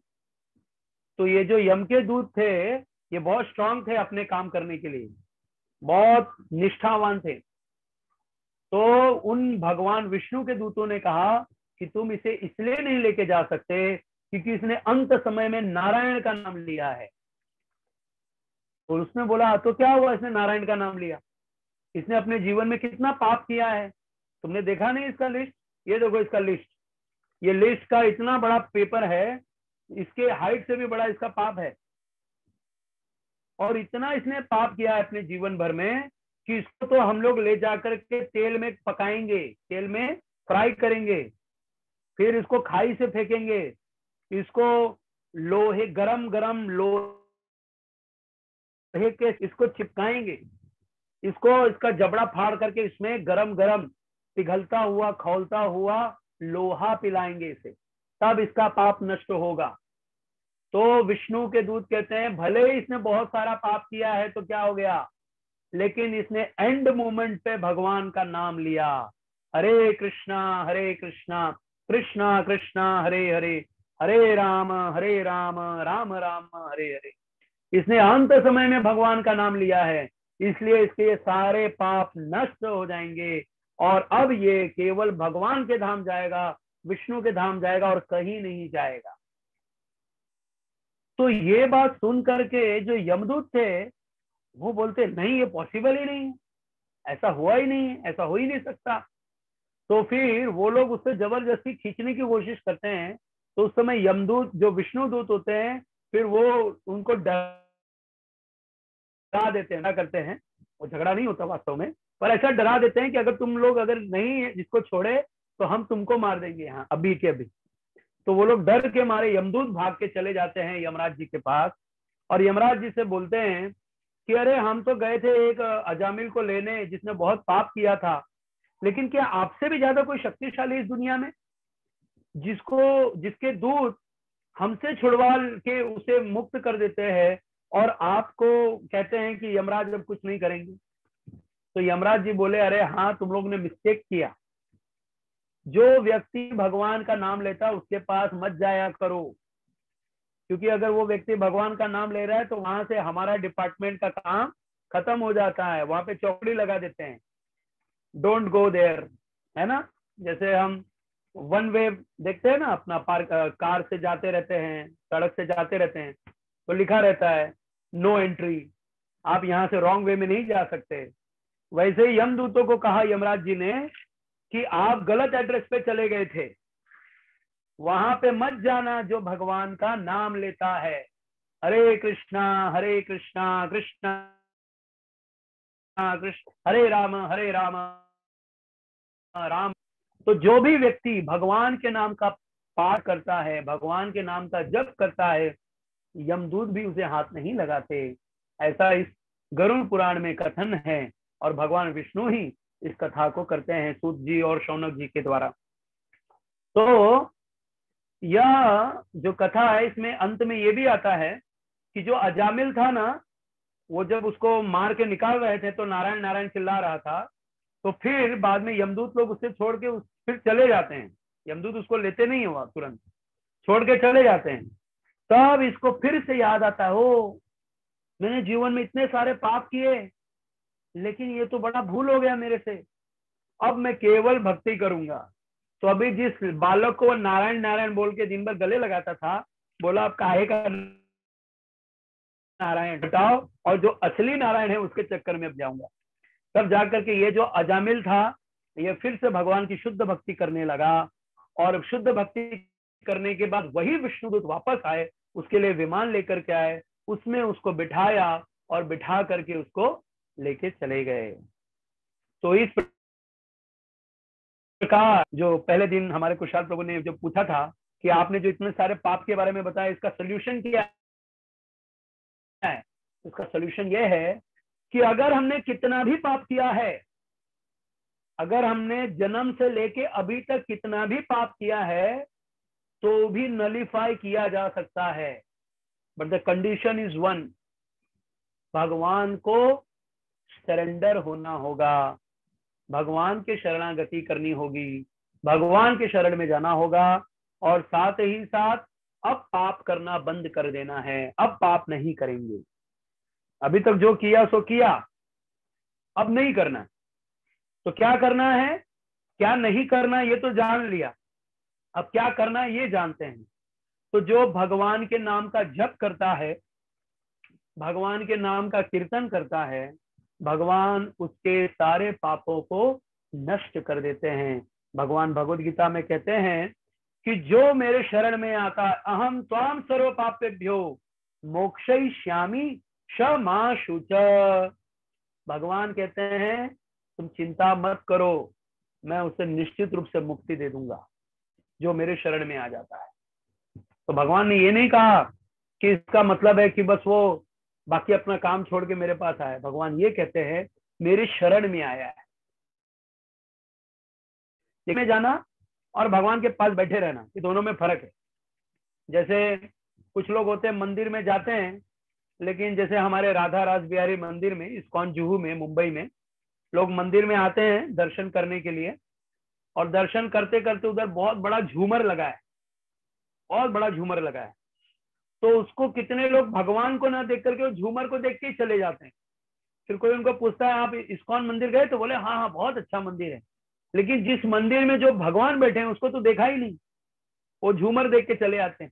तो ये जो यम के दूत थे, ये बहुत स्ट्रांग थे अपने काम करने के लिए, बहुत निष्ठावान थे। तो उन भगवान विष्णु के दूतों ने कहा कि तुम इसे इसलिए नहीं लेके जा सकते क्योंकि इसने अंत समय में नारायण का नाम लिया है। और उसने बोला तो क्या हुआ, इसने नारायण का नाम लिया, इसने अपने जीवन में कितना पाप किया है, तुमने देखा नहीं इसका लिस्ट? ये देखो इसका लिस्ट, ये लिस्ट का इतना बड़ा पेपर है, इसके हाइट से भी बड़ा इसका पाप है। और इतना इसने पाप किया है अपने जीवन भर में कि इसको तो हम लोग ले जाकर के तेल में पकाएंगे, तेल में फ्राई करेंगे, फिर इसको खाई से फेंकेंगे, इसको लोहे गरम गरम लोहे के इसको चिपकाएंगे, इसको इसका जबड़ा फाड़ करके इसमें गरम गरम पिघलता हुआ खौलता हुआ लोहा पिलाएंगे इसे, तब इसका पाप नष्ट होगा। तो विष्णु के दूत कहते हैं भले ही इसने बहुत सारा पाप किया है तो क्या हो गया, लेकिन इसने एंड मोमेंट पे भगवान का नाम लिया, हरे कृष्णा कृष्णा कृष्णा हरे हरे, हरे राम राम राम हरे हरे। इसने अंत समय में भगवान का नाम लिया है, इसलिए इसके सारे पाप नष्ट हो जाएंगे, और अब ये केवल भगवान के धाम जाएगा, विष्णु के धाम जाएगा और कहीं नहीं जाएगा। तो ये बात सुन करके जो यमदूत थे वो बोलते नहीं, ये पॉसिबल ही नहीं है, ऐसा हुआ ही नहीं है, ऐसा हो ही नहीं सकता। तो फिर वो लोग उससे जबरदस्ती खींचने की कोशिश करते हैं। तो उस समय यमदूत जो विष्णु दूत होते हैं फिर वो उनको डरा देते हैं, क्या करते हैं, वो झगड़ा नहीं होता वास्तव में, पर ऐसा डरा देते हैं कि अगर तुम लोग अगर नहीं इसको छोड़े तो हम तुमको मार देंगे यहाँ अभी के अभी। तो वो लोग डर के मारे यमदूत भाग के चले जाते हैं यमराज जी के पास और यमराज जी से बोलते हैं कि अरे हम तो गए थे एक अजामिल को लेने जिसने बहुत पाप किया था, लेकिन क्या आपसे भी ज्यादा कोई शक्तिशाली इस दुनिया में जिसके दूत हमसे छुड़वा के उसे मुक्त कर देते हैं और आपको कहते हैं कि यमराज अब कुछ नहीं करेंगे। तो यमराज जी बोले अरे हाँ, तुम लोग ने मिस्टेक किया, जो व्यक्ति भगवान का नाम लेता उसके पास मत जाया करो, क्योंकि अगर वो व्यक्ति भगवान का नाम ले रहा है तो वहां से हमारा डिपार्टमेंट का काम खत्म हो जाता है, वहां पे चौकड़ी लगा देते हैं, डोंट गो देयर, है ना। जैसे हम वन वे देखते हैं ना, अपना कार से जाते रहते हैं, सड़क से जाते रहते हैं, तो लिखा रहता है नो एंट्री, आप यहाँ से रॉन्ग वे में नहीं जा सकते। वैसे ही यमदूतों को कहा यमराज जी ने कि आप गलत एड्रेस पे चले गए थे, वहां पे मत जाना जो भगवान का नाम लेता है। हरे कृष्णा कृष्णा कृष्ण हरे राम राम। तो जो भी व्यक्ति भगवान के नाम का पाठ करता है, भगवान के नाम का जप करता है, यमदूत भी उसे हाथ नहीं लगाते। ऐसा इस गरुड़ पुराण में कथन है और भगवान विष्णु ही इस कथा को करते हैं सूत जी और शौनक जी के द्वारा। तो यह जो कथा है इसमें अंत में ये भी आता है कि जो अजामिल था ना, वो जब उसको मार के निकाल रहे थे तो नारायण नारायण चिल्ला रहा था, तो फिर बाद में यमदूत लोग उससे छोड़ के फिर चले जाते हैं, यमदूत उसको लेते नहीं हुआ, तुरंत छोड़ के चले जाते हैं। तब इसको फिर से याद आता है, ओ मैंने जीवन में इतने सारे पाप किए, लेकिन ये तो बड़ा भूल हो गया मेरे से, अब मैं केवल भक्ति करूंगा। तो अभी जिस बालक को वो नारायण नारायण बोल के दिन भर गले लगाता था, बोला अब काहे का नारायण हटाओ और जो असली नारायण है उसके चक्कर में अब जाऊंगा। तब जाकर के ये जो अजामिल था ये फिर से भगवान की शुद्ध भक्ति करने लगा, और शुद्ध भक्ति करने के बाद वही विष्णुदूत वापस आए, उसके लिए विमान लेकर के आए, उसमें उसको बिठाया और बिठा करके उसको लेके चले गए। तो इस प्रकार जो पहले दिन हमारे कुशाल प्रभु ने जो पूछा था कि आपने जो इतने सारे पाप के बारे में बताया, इसका सोल्यूशन क्या है, इसका सोल्यूशन यह है कि अगर हमने कितना भी पाप किया है, अगर हमने जन्म से लेके अभी तक कितना भी पाप किया है तो भी नलिफाई किया जा सकता है, but the condition is one, भगवान को सरेंडर होना होगा, भगवान के शरणागति करनी होगी, भगवान के शरण में जाना होगा, और साथ ही साथ अब पाप करना बंद कर देना है, अब पाप नहीं करेंगे। अभी तक जो किया सो किया, अब नहीं करना। तो क्या करना है क्या नहीं करना ये तो जान लिया, अब क्या करना है ये जानते हैं। तो जो भगवान के नाम का जप करता है, भगवान के नाम का कीर्तन करता है, भगवान उसके सारे पापों को नष्ट कर देते हैं। भगवान भगवद गीता में कहते हैं कि जो मेरे शरण में आता, अहम त्वाम सर्व पापेभ्यो मोक्षयिष्यामि क्षमा शुच। भगवान कहते हैं तुम चिंता मत करो, मैं उसे निश्चित रूप से मुक्ति दे दूंगा जो मेरे शरण में आ जाता है। तो भगवान ने ये नहीं कहा कि इसका मतलब है कि बस वो बाकी अपना काम छोड़ के मेरे पास आया। भगवान ये कहते हैं मेरे शरण में आया है, में जाना और भगवान के पास बैठे रहना, ये दोनों में फर्क है। जैसे कुछ लोग होते हैं मंदिर में जाते हैं, लेकिन जैसे हमारे राधा रास बिहारी मंदिर में, इस्कॉन जुहू में, मुंबई में, लोग मंदिर में आते हैं दर्शन करने के लिए, और दर्शन करते करते उधर बहुत बड़ा झूमर लगा है, बहुत बड़ा झूमर लगा है। तो उसको कितने लोग भगवान को ना देख करके झूमर को देख के ही चले जाते हैं। फिर कोई उनको पूछता है आप इस्कॉन मंदिर गए, तो बोले हाँ हाँ बहुत अच्छा मंदिर है, लेकिन जिस मंदिर में जो भगवान बैठे हैं उसको तो देखा ही नहीं। वो झूमर देख के चले आते हैं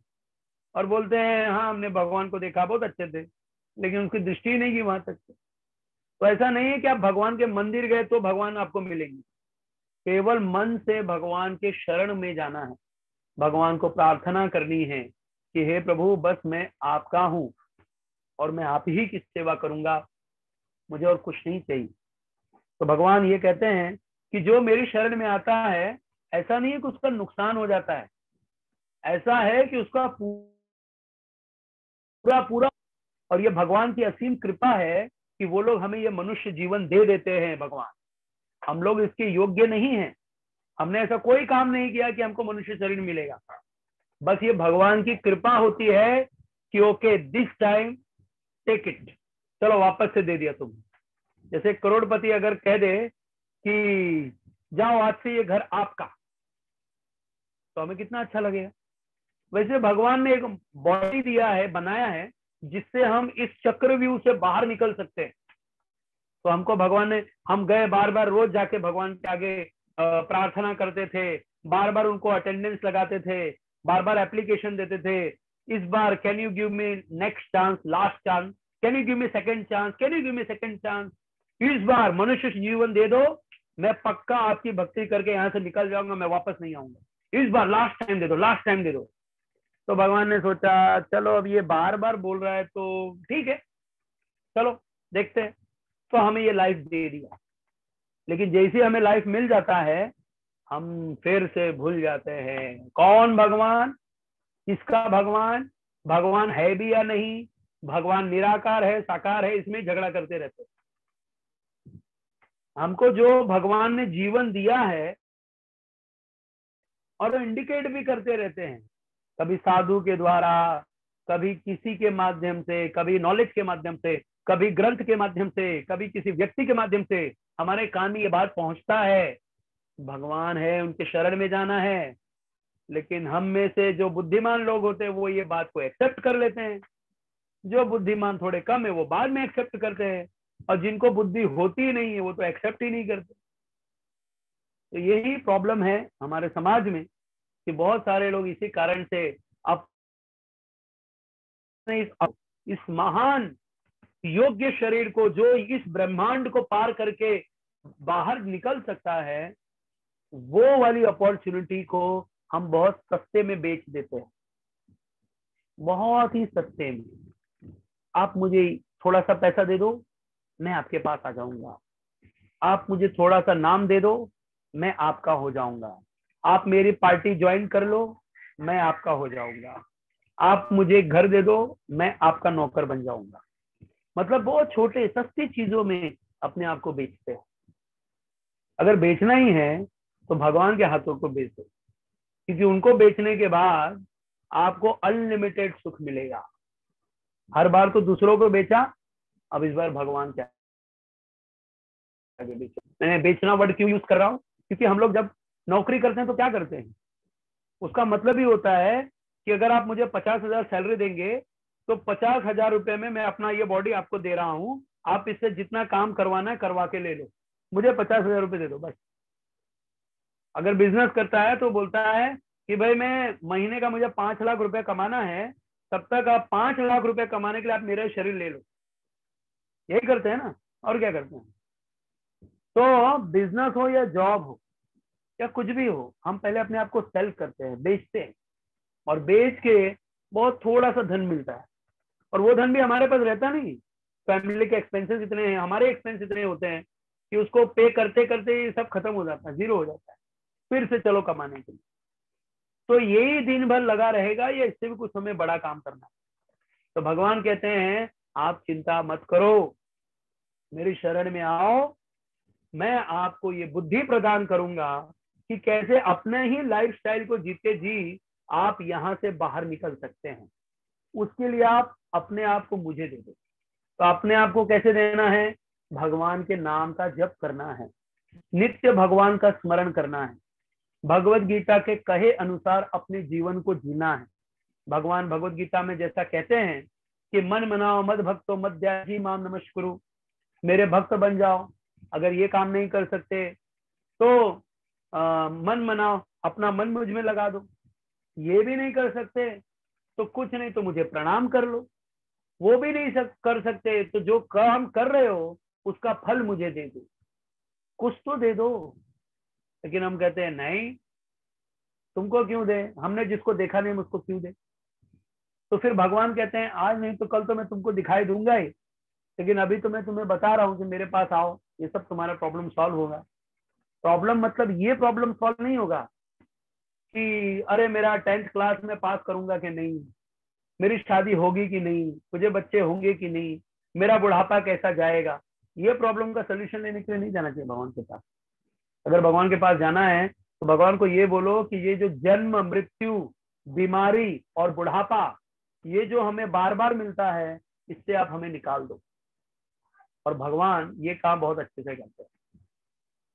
और बोलते हैं हाँ हमने भगवान को देखा, बहुत अच्छे थे, लेकिन उनकी दृष्टि ही नहीं की वहां तक। तो ऐसा नहीं है कि आप भगवान के मंदिर गए तो भगवान आपको मिलेंगे। केवल मन से भगवान के शरण में जाना है, भगवान को प्रार्थना करनी है कि हे प्रभु बस मैं आपका हूं और मैं आप ही की सेवा करूंगा, मुझे और कुछ नहीं चाहिए। तो भगवान ये कहते हैं कि जो मेरी शरण में आता है, ऐसा नहीं है कि उसका नुकसान हो जाता है, ऐसा है कि उसका पूरा पूरा, और ये भगवान की असीम कृपा है कि वो लोग हमें ये मनुष्य जीवन दे देते हैं। भगवान, हम लोग इसके योग्य नहीं हैं, हमने ऐसा कोई काम नहीं किया कि हमको मनुष्य शरीर मिलेगा। बस ये भगवान की कृपा होती है कि okay this time take it, चलो वापस से दे दिया तुम। जैसे करोड़पति अगर कह दे कि जाओ आज से ये घर आपका, तो हमें कितना अच्छा लगेगा। वैसे भगवान ने एक बॉडी दिया है, बनाया है, जिससे हम इस चक्रव्यूह से बाहर निकल सकते हैं। तो हमको भगवान ने, हम गए बार बार रोज जाके भगवान के आगे प्रार्थना करते थे, बार बार उनको अटेंडेंस लगाते थे, बार बार एप्लीकेशन देते थे, इस बार can you give me next chance, last chance, can you give me second chance, can you give me second chance, इस बार मनुष्य जीवन दे दो, मैं पक्का आपकी भक्ति करके यहाँ से निकल जाऊंगा, मैं वापस नहीं आऊंगा, इस बार लास्ट टाइम दे दो, लास्ट टाइम दे दो। तो भगवान ने सोचा चलो अब ये बार बार बोल रहा है तो ठीक है, चलो देखते हैं। तो हमें ये लाइफ दे दिया, लेकिन जैसे हमें लाइफ मिल जाता है हम फिर से भूल जाते हैं कौन भगवान, किसका भगवान, भगवान है भी या नहीं, भगवान निराकार है साकार है, इसमें झगड़ा करते रहते। हमको जो भगवान ने जीवन दिया है और इंडिकेट भी करते रहते हैं, कभी साधु के द्वारा, कभी किसी के माध्यम से, कभी नॉलेज के माध्यम से, कभी ग्रंथ के माध्यम से, कभी किसी व्यक्ति के माध्यम से हमारे कान में ये बात पहुंचता है भगवान है, उनके शरण में जाना है। लेकिन हम में से जो बुद्धिमान लोग होते हैं वो ये बात को एक्सेप्ट कर लेते हैं, जो बुद्धिमान थोड़े कम है वो बाद में एक्सेप्ट करते हैं, और जिनको बुद्धि होती ही नहीं है वो तो एक्सेप्ट ही नहीं करते। तो यही प्रॉब्लम है हमारे समाज में कि बहुत सारे लोग इसी कारण से अपने इस महान योग्य शरीर को, जो इस ब्रह्मांड को पार करके बाहर निकल सकता है, वो वाली अपॉर्चुनिटी को हम बहुत सस्ते में बेच देते हैं, बहुत ही सस्ते में। आप मुझे थोड़ा सा पैसा दे दो मैं आपके पास आ जाऊंगा, आप मुझे थोड़ा सा नाम दे दो मैं आपका हो जाऊंगा, आप मेरी पार्टी ज्वाइन कर लो मैं आपका हो जाऊंगा, आप मुझे घर दे दो मैं आपका नौकर बन जाऊंगा। मतलब बहुत छोटे सस्ती चीजों में अपने आप को बेचते हैं। अगर बेचना ही है तो भगवान के हाथों को बेच दो, क्योंकि उनको बेचने के बाद आपको अनलिमिटेड सुख मिलेगा। हर बार तो दूसरों को बेचा, अब इस बार भगवान के आगे बेचो। मैं बेचना वर्ड क्यों यूज कर रहा हूँ, क्योंकि हम लोग जब नौकरी करते हैं तो क्या करते हैं, उसका मतलब ही होता है कि अगर आप मुझे 50,000 सैलरी देंगे तो 50,000 रुपए में मैं अपना ये बॉडी आपको दे रहा हूं, आप इससे जितना काम करवाना है करवा के ले लो, मुझे 50,000 रुपए दे दो बस। अगर बिजनेस करता है तो बोलता है कि भाई मैं महीने का मुझे 5 लाख रुपए कमाना है, तब तक आप 5 लाख रुपए कमाने के लिए आप मेरा शरीर ले लो। यही करते हैं ना, और क्या करते हैं। तो बिजनेस हो या जॉब हो या कुछ भी हो, हम पहले अपने आप को सेल करते हैं, बेचते हैं, और बेच के बहुत थोड़ा सा धन मिलता है, और वो धन भी हमारे पास रहता नहीं। फैमिली के एक्सपेंसेस इतने हैं, हमारे एक्सपेंस इतने होते हैं कि उसको पे करते करते सब खत्म हो जाता है, जीरो हो जाता है, फिर से चलो कमाने के लिए। तो यही दिन भर लगा रहेगा या इससे भी कुछ हमें बड़ा काम करना है। तो भगवान कहते हैं आप चिंता मत करो, मेरी शरण में आओ, मैं आपको ये बुद्धि प्रदान करूंगा कि कैसे अपने ही लाइफस्टाइल को जीते जी आप यहाँ से बाहर निकल सकते हैं। उसके लिए आप अपने आप को मुझे दे दो। तो अपने आप को कैसे देना है, भगवान के नाम का जप करना है, नित्य भगवान का स्मरण करना है, भगवत गीता के कहे अनुसार अपने जीवन को जीना है। भगवान भगवत गीता में जैसा कहते हैं कि मन मनाओ मद भक्तो मद्याजी माम नमस्कुरु, मेरे भक्त बन जाओ। अगर ये काम नहीं कर सकते तो मन मनाओ, अपना मन मुझ में लगा दो। ये भी नहीं कर सकते तो कुछ नहीं तो मुझे प्रणाम कर लो। वो भी नहीं कर सकते तो जो काम कर रहे हो उसका फल मुझे दे दो, कुछ तो दे दो। लेकिन हम कहते हैं नहीं, तुमको क्यों दे, हमने जिसको देखा नहीं उसको क्यों दे। तो फिर भगवान कहते हैं आज नहीं तो कल तो मैं तुमको दिखाई दूंगा ही, लेकिन अभी तो मैं तुम्हें बता रहा हूँ कि मेरे पास आओ, ये सब तुम्हारा प्रॉब्लम सॉल्व होगा। प्रॉब्लम मतलब ये प्रॉब्लम सॉल्व नहीं होगा कि अरे मेरा 10th क्लास में पास करूंगा कि नहीं, मेरी शादी होगी कि नहीं, मुझे बच्चे होंगे कि नहीं, मेरा बुढ़ापा कैसा जाएगा। ये प्रॉब्लम का सोल्यूशन लेने के लिए नहीं जाना चाहिए भगवान के पास। अगर भगवान के पास जाना है तो भगवान को ये बोलो कि ये जो जन्म, मृत्यु, बीमारी और बुढ़ापा, ये जो हमें बार बार मिलता है, इससे आप हमें निकाल दो। और भगवान ये काम बहुत अच्छे से करते हैं,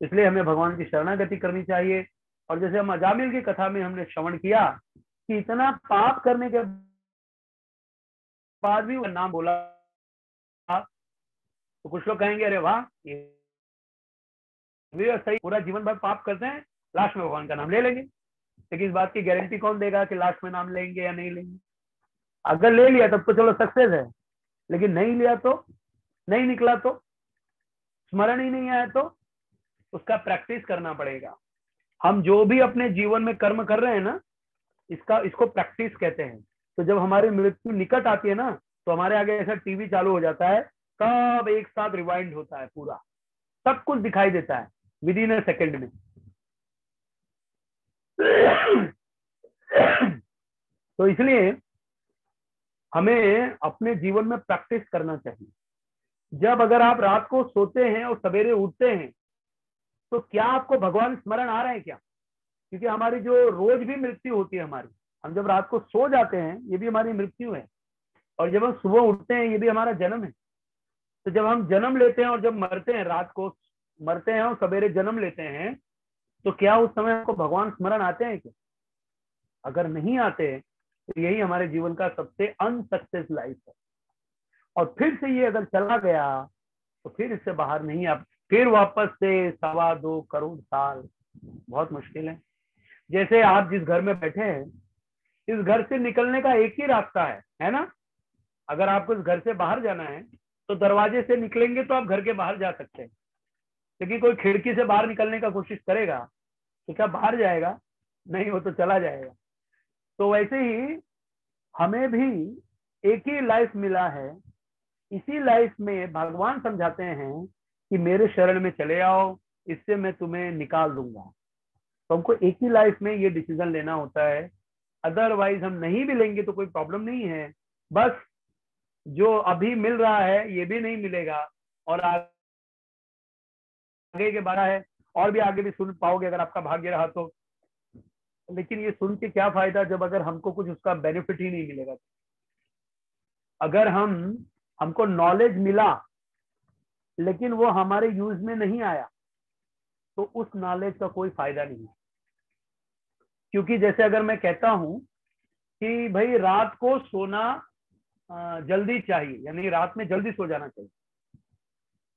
इसलिए हमें भगवान की शरणागति करनी चाहिए। और जैसे हम अजामिल की कथा में हमने श्रवण किया कि इतना पाप करने के बाद भी वो नाम बोला, तो कुछ लोग कहेंगे अरे वाह, ये सही, पूरा जीवन भर पाप करते हैं, लास्ट में भगवान का नाम ले लेंगे। लेकिन इस बात की गारंटी कौन देगा कि लास्ट में नाम लेंगे या नहीं लेंगे। अगर ले लिया तब तो चलो सक्सेस है, लेकिन नहीं लिया तो, नहीं निकला तो, स्मरण ही नहीं आया तो उसका प्रैक्टिस करना पड़ेगा। हम जो भी अपने जीवन में कर्म कर रहे हैं ना, इसको प्रैक्टिस कहते हैं। तो जब हमारी मृत्यु निकट आती है ना, तो हमारे आगे ऐसा टीवी चालू हो जाता है, सब एक साथ रिवाइंड होता है, पूरा सब कुछ दिखाई देता है विद इन अ सेकेंड में। तो इसलिए हमें अपने जीवन में प्रैक्टिस करना चाहिए। जब अगर आप रात को सोते हैं और सवेरे उठते हैं तो क्या आपको भगवान स्मरण आ रहे हैं क्या? क्योंकि हमारी जो रोज भी मृत्यु होती है हमारी, हम जब रात को सो जाते हैं ये भी हमारी मृत्यु है, और जब हम सुबह उठते हैं ये भी हमारा जन्म है। तो जब हम जन्म लेते हैं और जब मरते हैं, रात को मरते हैं और सवेरे जन्म लेते हैं, तो क्या उस समय हमको भगवान स्मरण आते हैं क्या? अगर नहीं आते तो यही हमारे जीवन का सबसे अनसक्सेस लाइफ है। और फिर से ये अगर चला गया तो फिर इससे बाहर नहीं आ, फिर वापस से 2.25 करोड़ साल, बहुत मुश्किल है। जैसे आप जिस घर में बैठे हैं, इस घर से निकलने का एक ही रास्ता है ना? अगर आपको इस घर से बाहर जाना है तो दरवाजे से निकलेंगे तो आप घर के बाहर जा सकते हैं, लेकिन कोई खिड़की से बाहर निकलने का कोशिश करेगा तो क्या बाहर जाएगा? नहीं, वो तो चला जाएगा। तो वैसे ही हमें भी एक ही लाइफ मिला है, इसी लाइफ में भगवान समझाते हैं कि मेरे शरण में चले आओ, इससे मैं तुम्हें निकाल दूंगा। तो हमको एक ही लाइफ में ये डिसीजन लेना होता है, अदरवाइज हम नहीं भी लेंगे तो कोई प्रॉब्लम नहीं है। बस जो अभी मिल रहा है ये भी नहीं मिलेगा, और आगे के बारे है और भी आगे भी सुन पाओगे अगर आपका भाग्य रहा तो। लेकिन ये सुन के क्या फायदा जब अगर हमको कुछ उसका बेनिफिट ही नहीं मिलेगा। अगर हमको नॉलेज मिला लेकिन वो हमारे यूज में नहीं आया तो उस नॉलेज का कोई फायदा नहीं है। क्योंकि जैसे अगर मैं कहता हूं कि भाई रात को सोना जल्दी चाहिए, यानी रात में जल्दी सो जाना चाहिए,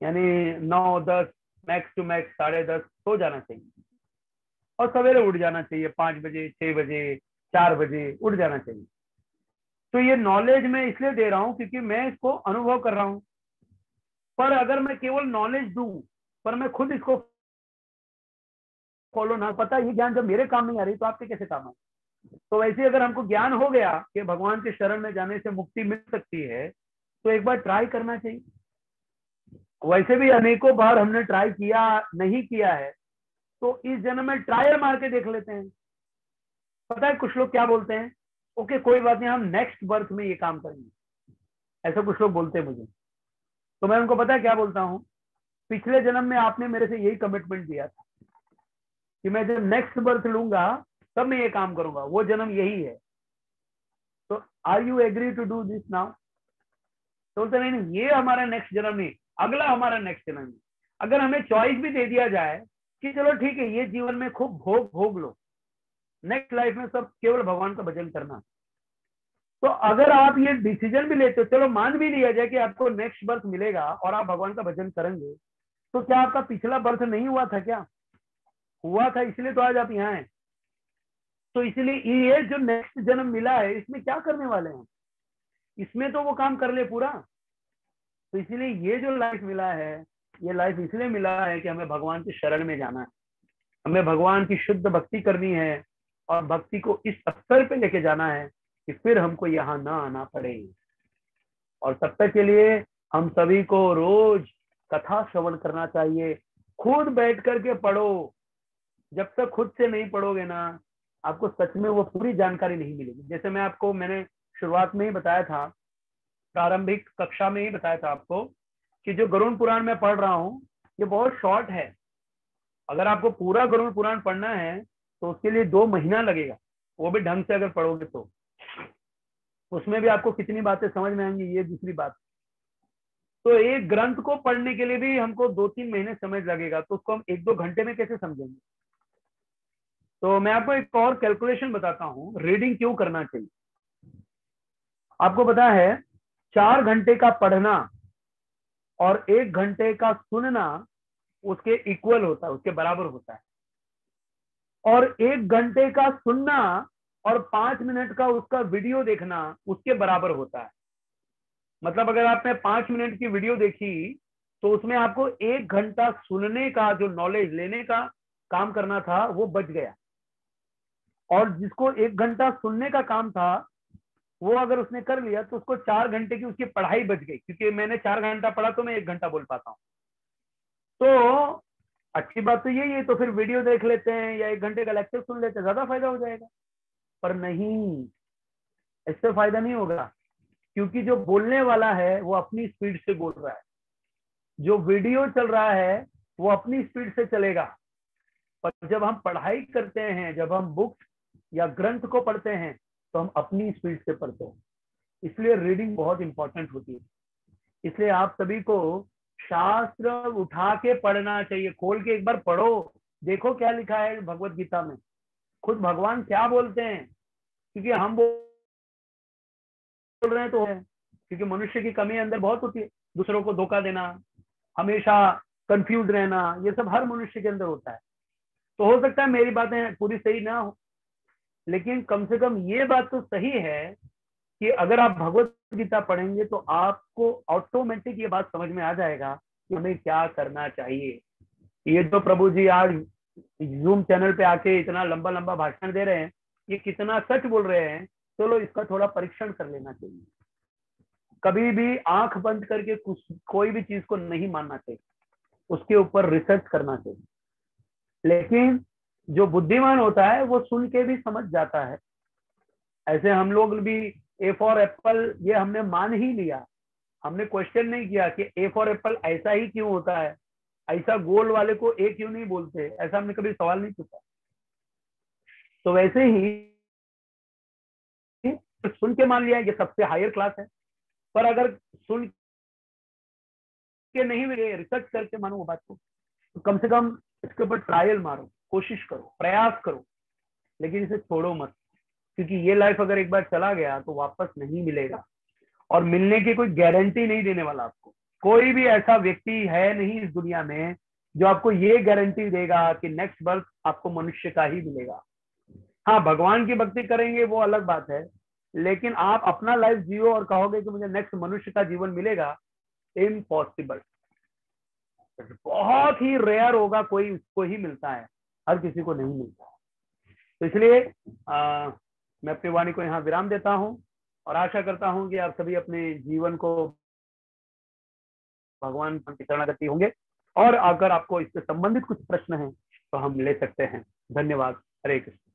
यानी 9-10 मैक्स टू मैक्स 10:30 सो जाना चाहिए, और सवेरे उठ जाना चाहिए 5 बजे, 6 बजे, 4 बजे उठ जाना चाहिए। तो ये नॉलेज मैं इसलिए दे रहा हूं क्योंकि मैं इसको अनुभव कर रहा हूं। पर अगर मैं केवल नॉलेज दूं पर मैं खुद इसको फॉलो ना, पता ये ज्ञान जब मेरे काम नहीं आ रही तो आपके कैसे काम आए? तो वैसे अगर हमको ज्ञान हो गया कि भगवान के शरण में जाने से मुक्ति मिल सकती है तो एक बार ट्राई करना चाहिए। वैसे भी अनेकों बार हमने ट्राई किया, नहीं किया है, तो इस जन्म में ट्रायल मार के देख लेते हैं। पता है कुछ लोग क्या बोलते हैं, ओके कोई बात नहीं, हम नेक्स्ट बर्थ में ये काम करेंगे, ऐसा कुछ लोग बोलते हैं मुझे। तो मैं उनको पता है क्या बोलता हूँ, पिछले जन्म में आपने मेरे से यही कमिटमेंट दिया था कि मैं जब नेक्स्ट बर्थ लूंगा तब मैं ये काम करूंगा, वो जन्म यही है, तो are you agree to do this now? तो बोलते नहीं, ये हमारा नेक्स्ट जन्म नहीं, अगला हमारा नेक्स्ट जन्म नहीं। अगर हमें चॉइस भी दे दिया जाए कि चलो ठीक है ये जीवन में खूब भोग लो, नेक्स्ट लाइफ में सब केवल भगवान का भजन करना, तो अगर आप ये डिसीजन भी लेते हो, चलो मान भी लिया जाए कि आपको नेक्स्ट बर्थ मिलेगा और आप भगवान का भजन करेंगे, तो क्या आपका पिछला बर्थ नहीं हुआ था क्या? हुआ था, इसलिए तो आज आप यहाँ हैं। तो इसलिए ये जो नेक्स्ट जन्म मिला है इसमें क्या करने वाले हैं, इसमें तो वो काम कर ले पूरा। तो इसलिए ये जो लाइफ मिला है, ये लाइफ इसलिए मिला है कि हमें भगवान की शरण में जाना है, हमें भगवान की शुद्ध भक्ति करनी है और भक्ति को इस स्तर पे लेके जाना है कि फिर हमको यहाँ ना आना पड़े। और तब तक के लिए हम सभी को रोज कथा श्रवण करना चाहिए, खुद बैठ करके पढ़ो। जब तक खुद से नहीं पढ़ोगे ना, आपको सच में वो पूरी जानकारी नहीं मिलेगी। जैसे मैंने शुरुआत में ही बताया था, प्रारंभिक कक्षा में ही बताया था आपको कि जो गरुड़ पुराण में पढ़ रहा हूँ ये बहुत शॉर्ट है। अगर आपको पूरा गरुड़ पुराण पढ़ना है तो उसके लिए 2 महीना लगेगा, वो भी ढंग से अगर पढ़ोगे तो। उसमें भी आपको कितनी बातें समझ में आएंगी ये दूसरी बात। तो एक ग्रंथ को पढ़ने के लिए भी हमको 2-3 महीने समय लगेगा, तो उसको हम 1-2 घंटे में कैसे समझेंगे। तो मैं आपको एक और कैलकुलेशन बताता हूँ, रीडिंग क्यों करना चाहिए। आपको पता है 4 घंटे का पढ़ना और 1 घंटे का सुनना उसके इक्वल होता है, उसके बराबर होता है। और 1 घंटे का सुनना और 5 मिनट का उसका वीडियो देखना उसके बराबर होता है। मतलब अगर आपने 5 मिनट की वीडियो देखी तो उसमें आपको 1 घंटा सुनने का जो नॉलेज लेने का काम करना था वो बच गया। और जिसको 1 घंटा सुनने का काम था वो अगर उसने कर लिया तो उसको 4 घंटे की उसकी पढ़ाई बच गई, क्योंकि मैंने 4 घंटा पढ़ा तो मैं 1 घंटा बोल पाता हूँ। तो अच्छी बात तो यही है, तो फिर वीडियो देख लेते हैं या 1 घंटे का लेक्चर सुन लेते हैं, ज्यादा फायदा हो जाएगा। पर नहीं, इससे फायदा नहीं होगा, क्योंकि जो बोलने वाला है वो अपनी स्पीड से बोल रहा है, जो वीडियो चल रहा है वो अपनी स्पीड से चलेगा। पर जब हम पढ़ाई करते हैं, जब हम बुक्स या ग्रंथ को पढ़ते हैं तो हम अपनी स्पीड से पढ़ते हैं। इसलिए रीडिंग बहुत इंपॉर्टेंट होती है। इसलिए आप सभी को शास्त्र उठा के पढ़ना चाहिए, खोल के एक बार पढ़ो, देखो क्या लिखा है भगवत गीता में, खुद भगवान क्या बोलते हैं। क्योंकि हम बोल रहे हैं तो है, क्योंकि मनुष्य की कमी अंदर बहुत होती है, दूसरों को धोखा देना, हमेशा कंफ्यूज रहना, ये सब हर मनुष्य के अंदर होता है। तो हो सकता है मेरी बातें पूरी सही ना हो, लेकिन कम से कम ये बात तो सही है कि अगर आप भगवत गीता पढ़ेंगे तो आपको ऑटोमेटिक ये बात समझ में आ जाएगा कि हमें क्या करना चाहिए। ये जो प्रभु जी आज जूम चैनल पे आके इतना लंबा लंबा भाषण दे रहे हैं, ये कितना सच बोल रहे हैं, चलो इसका थोड़ा परीक्षण कर लेना चाहिए। कभी भी आंख बंद करके कोई भी चीज को नहीं मानना चाहिए, उसके ऊपर रिसर्च करना चाहिए। लेकिन जो बुद्धिमान होता है वो सुन के भी समझ जाता है। ऐसे हम लोग भी ए फॉर एप्पल ये हमने मान ही लिया, हमने क्वेश्चन नहीं किया कि ए फॉर एप्पल ऐसा ही क्यों होता है, ऐसा गोल वाले को ए क्यों नहीं बोलते, ऐसा हमने कभी सवाल नहीं पूछा। तो वैसे ही सुन के मान लिया ये सबसे हायर क्लास है, पर अगर सुन के नहीं मिले, रिसर्च करके मानो वो बात को, तो कम से कम इसके ऊपर ट्रायल मारो, कोशिश करो, प्रयास करो, लेकिन इसे छोड़ो मत। क्योंकि ये लाइफ अगर एक बार चला गया तो वापस नहीं मिलेगा, और मिलने की कोई गारंटी नहीं देने वाला आपको। कोई भी ऐसा व्यक्ति है नहीं इस दुनिया में जो आपको ये गारंटी देगा कि नेक्स्ट बर्थ आपको मनुष्य का ही मिलेगा। हाँ, भगवान की भक्ति करेंगे वो अलग बात है, लेकिन आप अपना लाइफ जियो और कहोगे कि मुझे नेक्स्ट मनुष्य का जीवन मिलेगा, इम्पॉसिबल। बहुत ही रेयर होगा, कोई उसको ही मिलता है, हर किसी को नहीं मिलता है। तो इसलिए मैं अपनी वाणी को यहाँ विराम देता हूँ और आशा करता हूँ कि आप सभी अपने जीवन को भगवान की शरणागति होंगे। और अगर आपको इससे संबंधित कुछ प्रश्न हैं तो हम ले सकते हैं। धन्यवाद। हरे कृष्ण।